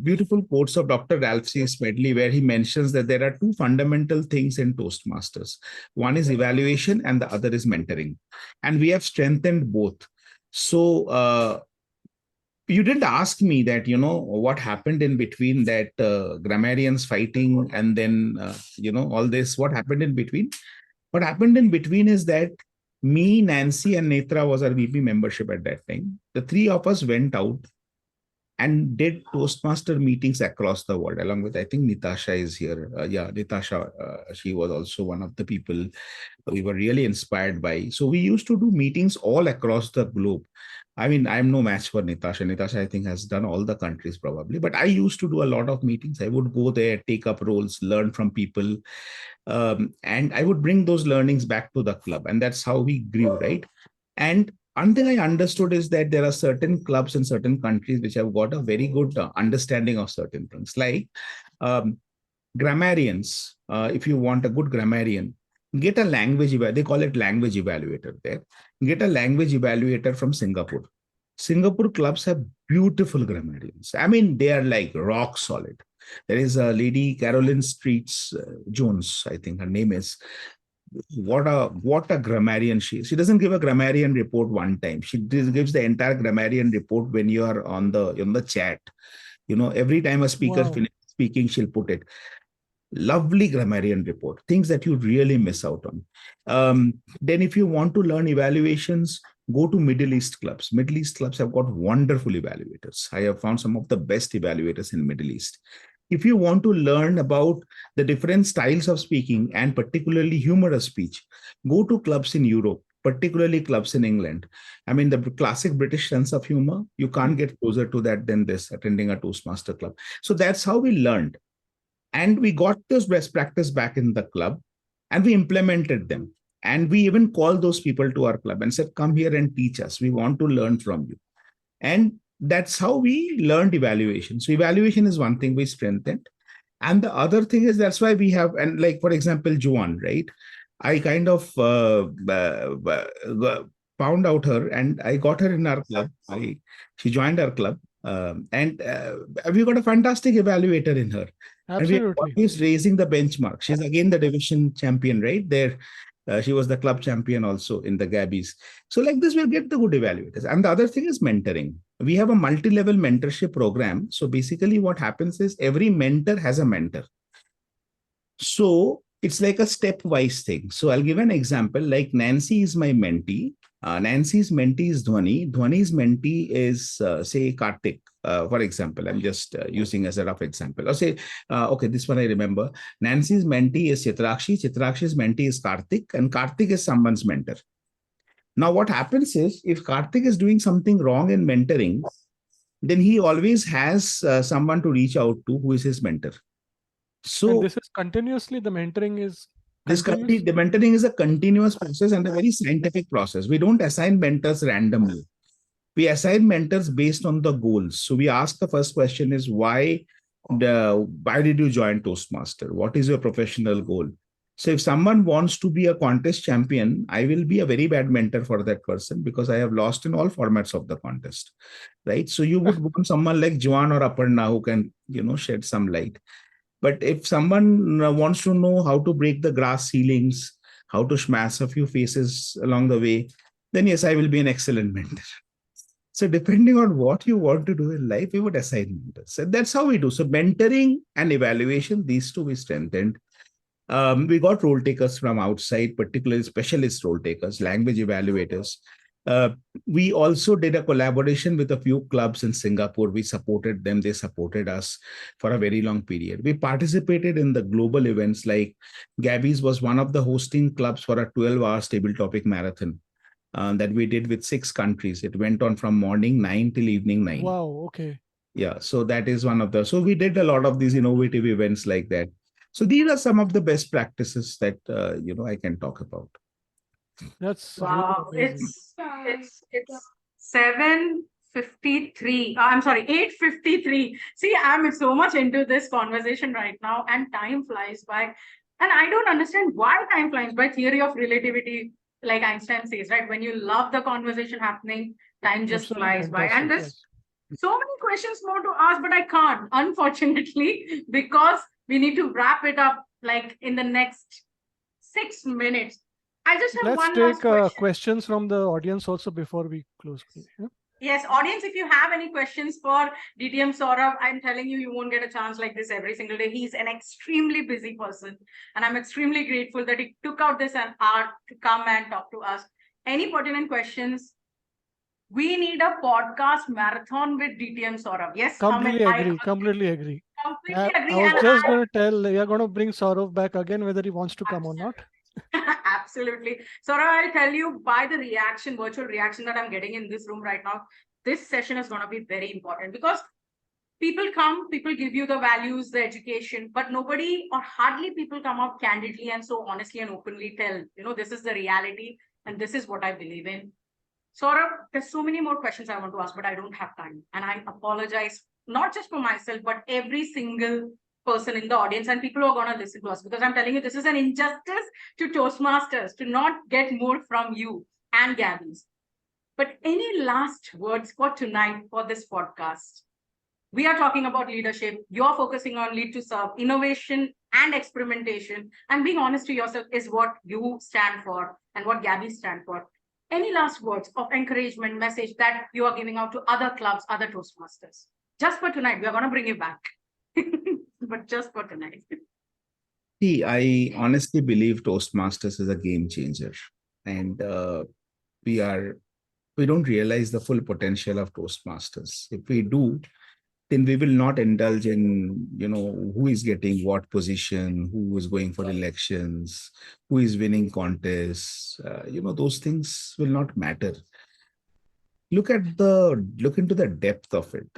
beautiful quotes of Dr. Ralph C. Smedley, where he mentions that there are two fundamental things in Toastmasters. One is evaluation and the other is mentoring. And we have strengthened both. So you didn't ask me that, you know, what happened in between that grammarians fighting and then, you know, all this, what happened in between? What happened in between is that me, Nancy, and Netra was our VP membership at that time. The three of us went out and did Toastmaster meetings across the world, along with, I think Nitasha is here. Nitasha, she was also one of the people we were really inspired by. So we used to do meetings all across the globe. I mean, I'm no match for Nitasha. Nitasha, I think, has done all the countries probably, but I used to do a lot of meetings. I would go there, take up roles, learn from people, and I would bring those learnings back to the club. And that's how we grew, right? And one thing I understood is that there are certain clubs in certain countries which have got a very good understanding of certain things, like grammarians. If you want a good grammarian, get a language, they call it language evaluator there. Get a language evaluator from Singapore. Singapore clubs have beautiful grammarians. I mean, they are like rock solid. There is a lady, Caroline Streets Jones, I think her name is. What a grammarian she is. She doesn't give a grammarian report one time. She gives the entire grammarian report when you are on the chat. You know, every time a speaker finishes speaking, she'll put it. Lovely grammarian report, things that you really miss out on. Then if you want to learn evaluations, go to Middle East clubs. Middle East clubs have got wonderful evaluators. I have found some of the best evaluators in Middle East. If you want to learn about the different styles of speaking and particularly humorous speech, go to clubs in Europe, particularly clubs in England. I mean, the classic British sense of humor, you can't get closer to that than this, attending a Toastmaster club. So that's how we learned. And we got those best practice back in the club and we implemented them. And we even called those people to our club and said, come here and teach us. We want to learn from you. And that's how we learned evaluation. So evaluation is one thing we strengthened. And the other thing is, that's why we have, and like, for example, Joanne, right? I kind of found out her and I got her in our club. She joined our club. And we got a fantastic evaluator in her. Absolutely. And we're always raising the benchmark. She's again the division champion, right? There, she was the club champion also in the Gabbys. So like this, we'll get the good evaluators. And the other thing is mentoring. We have a multi-level mentorship program. So basically what happens is every mentor has a mentor. So it's like a stepwise thing. So I'll give an example. Like Nancy is my mentee. Nancy's mentee is Dhwani. Dhwani's mentee is, say, Karthik. For example, I'm just using as a rough example. Or say, okay, this one I remember. Nancy's mentee is Chitrakshi. Chitrakshi's mentee is Karthik. And Karthik is someone's mentor. Now, what happens is, if Karthik is doing something wrong in mentoring, then he always has someone to reach out to who is his mentor. So and this is continuously, the mentoring is the mentoring is a continuous process and a very scientific process. We don't assign mentors randomly. We assign mentors based on the goals. So we ask, the first question is, why did you join Toastmaster? What is your professional goal? So if someone wants to be a contest champion, I will be a very bad mentor for that person because I have lost in all formats of the contest, right? So you would want someone like Joan or Aparna who can, shed some light. But if someone wants to know how to break the glass ceilings, how to smash a few faces along the way, then yes, I will be an excellent mentor. So depending on what you want to do in life, we would assign mentors. So that's how we do. So mentoring and evaluation, these two we strengthened. We got role takers from outside, particularly specialist role takers, language evaluators. Uh, we also did a collaboration with a few clubs in Singapore. We supported them, they supported us for a very long period. We participated in the global events, like Gabbys was one of the hosting clubs for a 12-hour table topic marathon that we did with 6 countries. It went on from morning 9 till evening 9. Wow. Okay. Yeah, so that is one of the, so we did a lot of these innovative events like that. So these are some of the best practices that I can talk about. That's really Wow, amazing. it's 7:53. I'm sorry, 8:53. See, I'm so much into this conversation right now, and time flies by. And I don't understand why time flies by. Theory of relativity, like Einstein says, right? When you love the conversation happening, time just Absolutely flies by. And fantastic. there's Yes. so many questions more to ask, but I can't, unfortunately, because we need to wrap it up like in the next 6 minutes. I just have Let's one last take question. questions from the audience also before we close. Yeah? Yes, audience, if you have any questions for DTM Saurav, I'm telling you, you won't get a chance like this every single day. He's an extremely busy person, and I'm extremely grateful that he took out this an hour to come and talk to us. Any pertinent questions? We need a podcast marathon with DTM Saurav. Yes, Amit, Completely I agree. Completely agree. completely agree, I was and just I going to tell, we are going to bring Saurav back again, whether he wants to come or not. absolutely. Saurav, I'll tell you by the reaction, virtual reaction that I'm getting in this room right now, this session is going to be very important because people come, people give you the values, the education, but nobody or hardly people come out candidly and so honestly and openly tell, this is the reality and this is what I believe in. Saurav, there's so many more questions I want to ask, but I don't have time. And I apologize, not just for myself, but every single person in the audience and people who are going to listen to us, because I'm telling you, this is an injustice to Toastmasters to not get more from you and Gabbys. But any last words for tonight for this podcast? We are talking about leadership. You're focusing on lead to serve, innovation and experimentation. And being honest to yourself is what you stand for and what Gabby stand for. Any last words of encouragement, message that you are giving out to other clubs, other Toastmasters? Just for tonight, we are going to bring you back. But just for tonight. See, I honestly believe Toastmasters is a game changer. And we don't realize the full potential of Toastmasters. If we do, then we will not indulge in, who is getting what position, who is going for elections, who is winning contests. Those things will not matter. Look into the depth of it.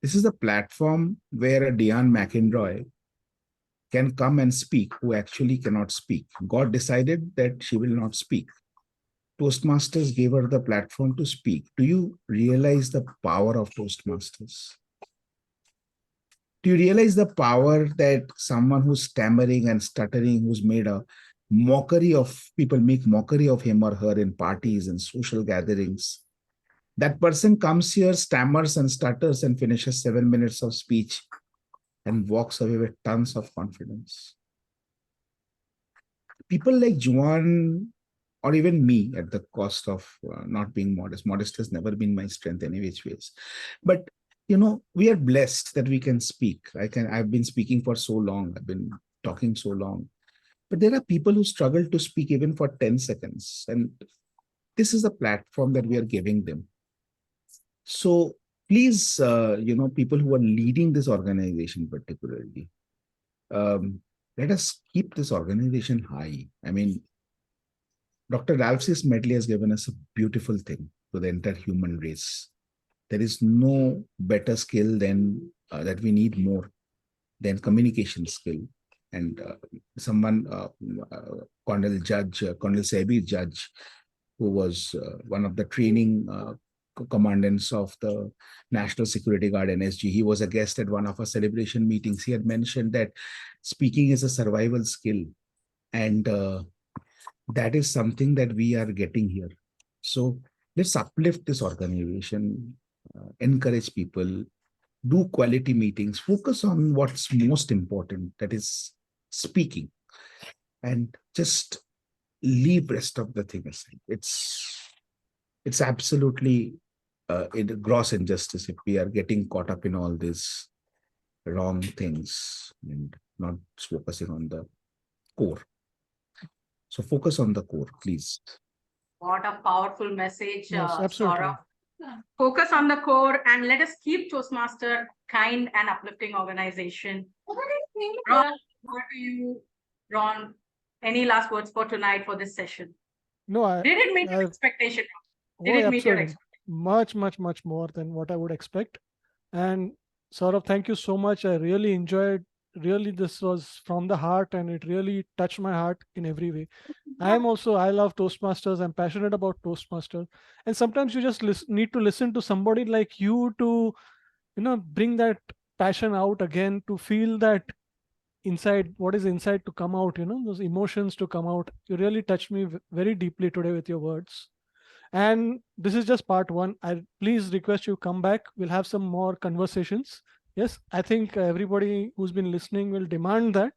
This is a platform where a Diane McInroy can come and speak who actually cannot speak. God decided that she will not speak. Toastmasters gave her the platform to speak. Do you realize the power of Toastmasters? Do you realize the power that someone who's stammering and stuttering, who's made a mockery of, people make mockery of him or her in parties and social gatherings? That person comes here, stammers and stutters and finishes 7 minutes of speech and walks away with tons of confidence. People like Juan or even me, at the cost of not being modest. Modest has never been my strength any which ways. But we are blessed that we can speak. I've been speaking for so long. I've been talking so long. But there are people who struggle to speak even for 10 seconds. And this is a platform that we are giving them. So please, people who are leading this organization particularly, let us keep this organization high. I mean, Dr. Ralph's medley has given us a beautiful thing to the entire human race. There is no better skill than that we need more than communication skill. And Colonel Sebi Judge, who was one of the training commandants of the National Security Guard NSG, he was a guest at one of our celebration meetings. He had mentioned that speaking is a survival skill. And that is something that we are getting here. So let's uplift this organization, encourage people, do quality meetings, focus on what's most important, that is speaking, and just leave rest of the thing aside. It's absolutely a gross injustice if we are getting caught up in all these wrong things and not focusing on the core. So focus on the core, please. What a powerful message, Yes, absolutely. Saurav. Focus on the core and let us keep Toastmaster kind and uplifting organization. Ron, what do you, Ron, any last words for tonight for this session? No, Did it meet your I expectation? Did oh, it meet your absolutely. expectation? Much more than what I would expect. And Saurabh, thank you so much. I really enjoyed. Really, this was from the heart, and it really touched my heart in every way. I love Toastmasters. I'm passionate about Toastmasters, and sometimes you just need to listen to somebody like you to, bring that passion out again, to feel that inside, what is inside to come out. Those emotions to come out. You really touched me very deeply today with your words. And this is just part one. I please request you come back. We'll have some more conversations. Yes, I think everybody who's been listening will demand that.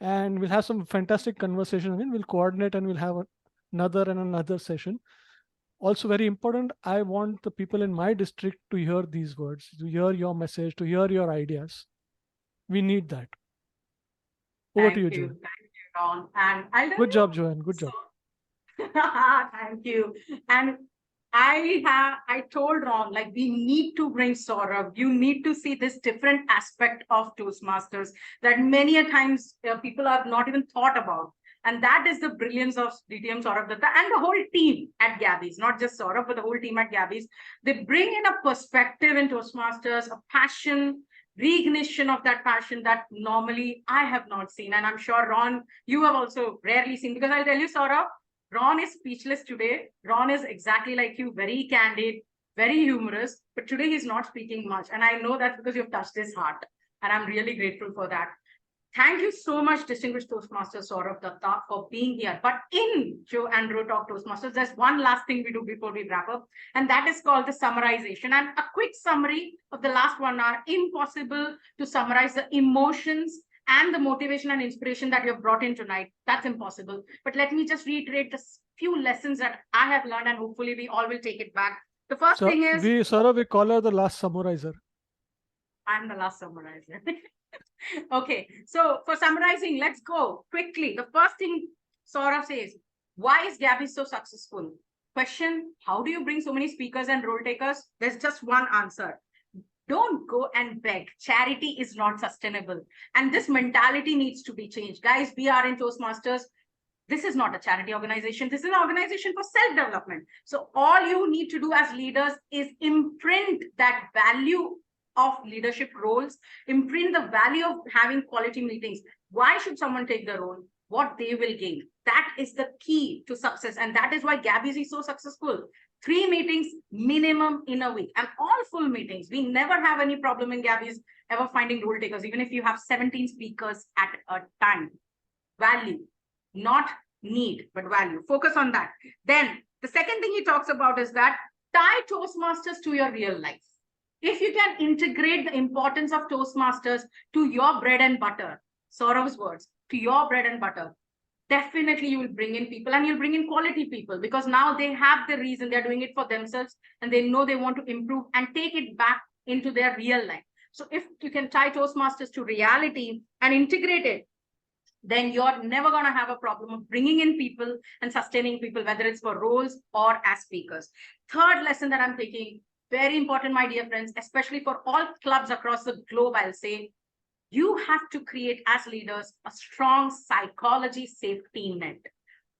And we'll have some fantastic conversation again. We'll coordinate and we'll have another session. Also, very important, I want the people in my district to hear these words, to hear your message, to hear your ideas. We need that. Over to you, Joanne. Thank you, Ron. And I'll tell Good you, job, Joanne. Good job. Thank you. And I told Ron, like, we need to bring Saurav. You need to see this different aspect of Toastmasters that many a times people have not even thought about. And that is the brilliance of DTM Sourav Dutta and the whole team at Gabbys, not just Saurav, but the whole team at Gabbys. They bring in a perspective in Toastmasters, a passion, reignition of that passion that normally I have not seen. And I'm sure, Ron, you have also rarely seen, because I'll tell you, Saurav, Ron is speechless today. Ron is exactly like you, very candid, very humorous, but today he's not speaking much. And I know that's because you've touched his heart. And I'm really grateful for that. Thank you so much, Distinguished Toastmaster Sourav Dutta, for being here. But in Joe and Ro Talk Toastmasters, there's one last thing we do before we wrap up, and that is called the summarization. And a quick summary of the last 1 hour. Impossible to summarize the emotions and the motivation and inspiration that you have brought in tonight. That's impossible. But let me just reiterate the few lessons that I have learned, and hopefully we all will take it back. The first thing is... we call her the last summarizer. I'm the last summarizer. Okay, so for summarizing, let's go quickly. The first thing Saurav says, why is Gabbys so successful? Question, how do you bring so many speakers and role takers? There's just one answer. Don't go and beg. Charity is not sustainable. And this mentality needs to be changed. Guys, we are in Toastmasters. This is not a charity organization. This is an organization for self-development. So all you need to do as leaders is imprint that value of leadership roles, imprint the value of having quality meetings. Why should someone take the role? What they will gain. That is the key to success. And that is why Gabbys is so successful. 3 meetings minimum in a week, and all full meetings. We never have any problem in Gabbys ever finding role takers, even if you have 17 speakers at a time. Value, not need, but value. Focus on that. Then the second thing he talks about is that tie Toastmasters to your real life. If you can integrate the importance of Toastmasters to your bread and butter, Saurav's words, to your bread and butter, definitely you will bring in people, and you'll bring in quality people, because now they have the reason, they're doing it for themselves, and they know they want to improve and take it back into their real life. So if you can tie Toastmasters to reality and integrate it, then you're never going to have a problem of bringing in people and sustaining people, whether it's for roles or as speakers. Third lesson that I'm taking, very important, my dear friends, especially for all clubs across the globe, I'll say, you have to create as leaders a strong psychology safety net.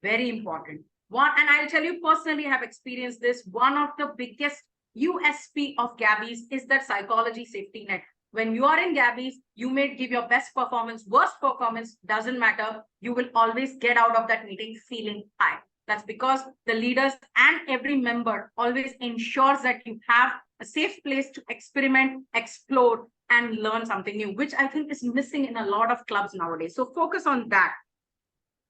Very important. One, and I'll tell you personally, I have experienced this. One of the biggest USP of Gabbys is that psychology safety net. When you are in Gabbys, you may give your best performance, worst performance, doesn't matter. You will always get out of that meeting feeling high. That's because the leaders and every member always ensures that you have a safe place to experiment, explore, and learn something new, which I think is missing in a lot of clubs nowadays. So focus on that.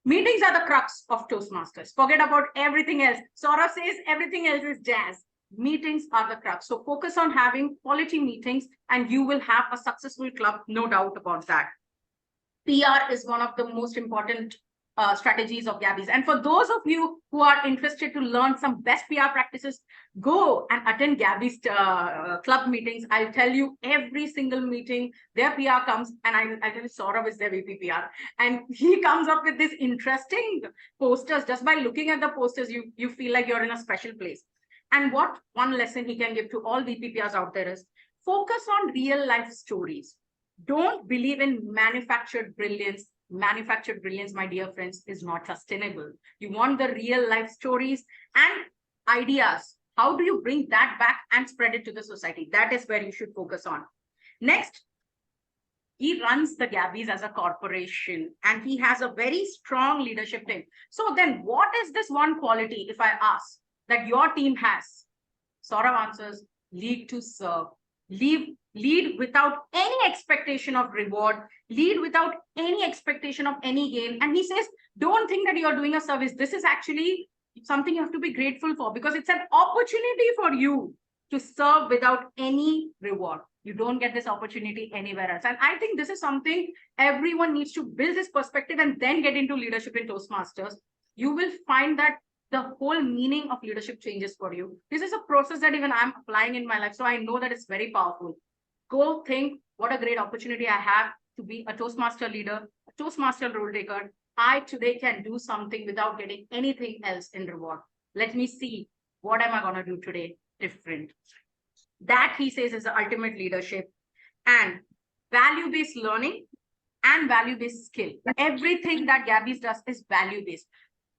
Meetings are the crux of Toastmasters. Forget about everything else. Saurav says everything else is jazz. Meetings are the crux. So focus on having quality meetings, and you will have a successful club, no doubt about that. PR is one of the most important strategies of Gabbys. And for those of you who are interested to learn some best PR practices, go and attend Gabbys club meetings. I'll tell you every single meeting, their PR comes, and I tell you Sourav is their VP PR. And he comes up with these interesting posters. Just by looking at the posters, you feel like you're in a special place. And what one lesson he can give to all VP PRs out there is focus on real life stories. Don't believe in manufactured brilliance. Manufactured brilliance, my dear friends, is not sustainable. You want the real life stories and ideas. How do you bring that back and spread it to the society? That is where you should focus on. Next, he runs the Gabbys as a corporation and he has a very strong leadership team. So then what is this one quality, if I ask, that your team has? Sourav answers, lead to serve. Lead without any expectation of reward, lead without any expectation of any gain. And he says, don't think that you're doing a service. This is actually something you have to be grateful for because it's an opportunity for you to serve without any reward. You don't get this opportunity anywhere else. And I think this is something everyone needs to build this perspective and then get into leadership in Toastmasters. You will find that the whole meaning of leadership changes for you. This is a process that even I'm applying in my life. So I know that it's very powerful. Go think what a great opportunity I have to be a Toastmaster leader, a Toastmaster role taker. I today can do something without getting anything else in reward. Let me see what am I going to do today different. That he says is the ultimate leadership and value-based learning and value-based skill. Everything that Gabbys does is value-based.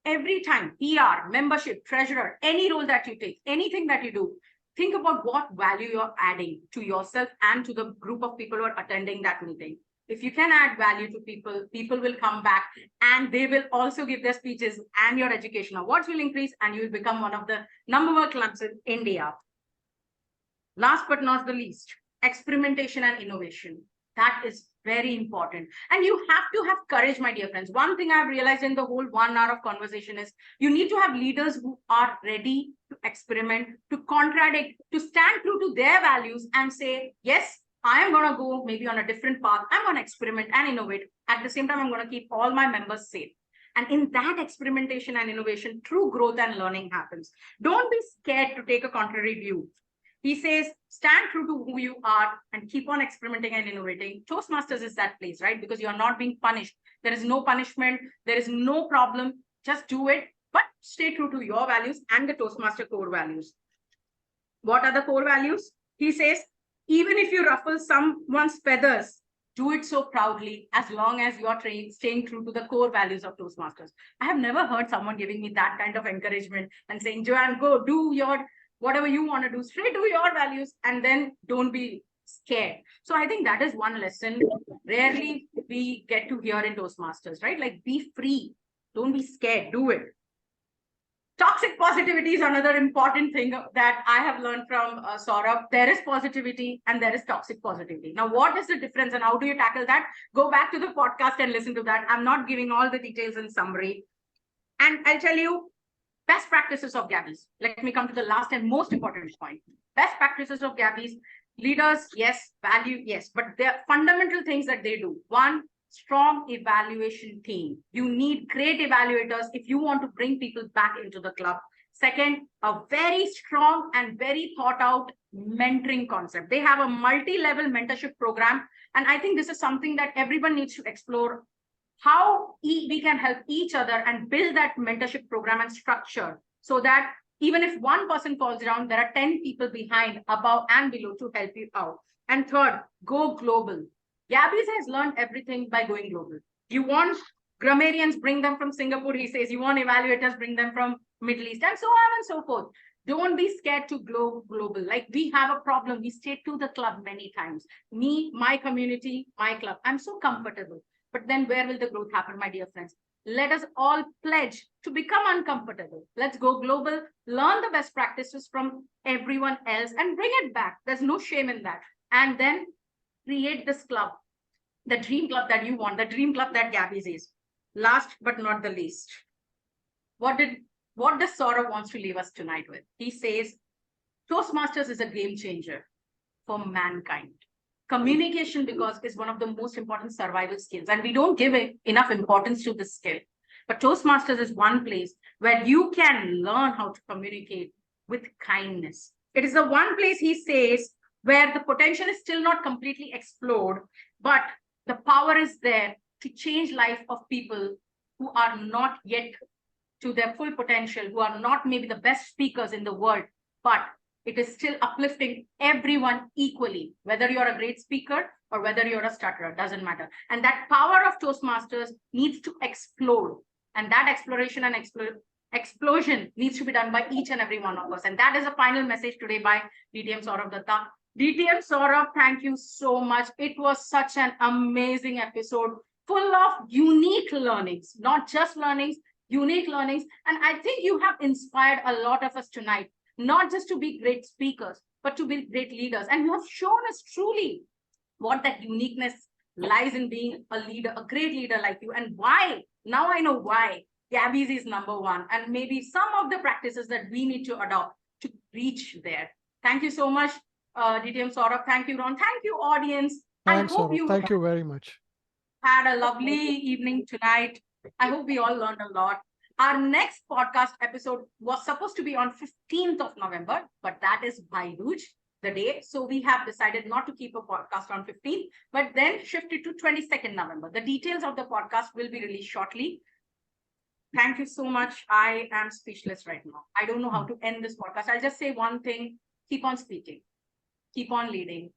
Every time, PR, membership, treasurer, any role that you take, anything that you do, think about what value you're adding to yourself and to the group of people who are attending that meeting. If you can add value to people, people will come back and they will also give their speeches and your educational awards will increase and you will become one of the #1 clubs in India. Last but not the least, experimentation and innovation. That is very important. And you have to have courage, my dear friends. One thing I've realized in the whole 1 hour of conversation is you need to have leaders who are ready to experiment, to contradict, to stand true to their values and say, yes, I am going to go maybe on a different path. I'm going to experiment and innovate. At the same time, I'm going to keep all my members safe. And in that experimentation and innovation, true growth and learning happens. Don't be scared to take a contrary view. He says, stand true to who you are and keep on experimenting and innovating. Toastmasters is that place, right? Because you're not being punished. There is no punishment. There is no problem. Just do it, but stay true to your values and the Toastmaster core values. What are the core values? He says, even if you ruffle someone's feathers, do it so proudly as long as you're staying true to the core values of Toastmasters. I have never heard someone giving me that kind of encouragement and saying, Joanne, go do your whatever you want to do, straight to your values, and then don't be scared. So I think that is one lesson rarely we get to hear in Toastmasters, right? Like be free, don't be scared, do it. Toxic positivity is another important thing that I have learned from Sourav. There is positivity and there is toxic positivity. Now, what is the difference and how do you tackle that? Go back to the podcast and listen to that. I'm not giving all the details in summary. And I'll tell you, best practices of Gabbys. Let me come to the last and most important point. Best practices of Gabbys. Leaders, yes. Value, yes. But there are fundamental things that they do. One, strong evaluation team. You need great evaluators if you want to bring people back into the club. Second, a very strong and very thought out mentoring concept. They have a multi-level mentorship program. And I think this is something that everyone needs to explore. How we can help each other and build that mentorship program and structure so that even if one person falls down, there are 10 people behind, above and below to help you out. And third, go global. Gabbys has learned everything by going global. You want grammarians, bring them from Singapore, he says. You want evaluators, bring them from Middle East, and so on and so forth. Don't be scared to go global. Like we have a problem. We stay to the club many times. Me, my community, my club. I'm so comfortable. But then where will the growth happen, my dear friends? Let us all pledge to become uncomfortable. Let's go global, learn the best practices from everyone else and bring it back. There's no shame in that. And then create this club, the dream club that you want, the dream club that Gabbys is. Last but not the least, what does Sourav wants to leave us tonight with? He says, Toastmasters is a game changer for mankind. Communication, because is one of the most important survival skills, and we don't give enough importance to this skill. But Toastmasters is one place where you can learn how to communicate with kindness. It is the one place, he says, where the potential is still not completely explored, but the power is there to change life of people who are not yet to their full potential, who are not maybe the best speakers in the world, but it is still uplifting everyone equally, whether you're a great speaker or whether you're a stutterer, doesn't matter. And that power of Toastmasters needs to explode. And that exploration and explosion needs to be done by each and every one of us. And that is a final message today by DTM Sourav Dutta. DTM Sourav, thank you so much. It was such an amazing episode, full of unique learnings, not just learnings, unique learnings. And I think you have inspired a lot of us tonight, not just to be great speakers, but to be great leaders. And you have shown us truly what that uniqueness lies in being a leader, a great leader like you, and why. Now I know why Gabbys is number one, and maybe some of the practices that we need to adopt to reach there. Thank you so much, DTM Saurabh. Thank you, Ron. Thank you, audience. Thanks, I hope Saurabh. Thank you very much. Had a lovely evening tonight. I hope we all learned a lot. Our next podcast episode was supposed to be on 15th of November, but that is Bhai Dooj, the day. So we have decided not to keep a podcast on 15th, but then shift it to 22nd November. The details of the podcast will be released shortly. Thank you so much. I am speechless right now. I don't know how to end this podcast. I'll just say one thing. Keep on speaking. Keep on leading.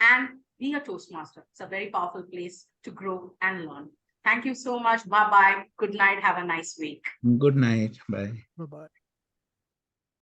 And be a Toastmaster. It's a very powerful place to grow and learn. Thank you so much. Bye-bye. Good night. Have a nice week. Good night. Bye. Bye-bye.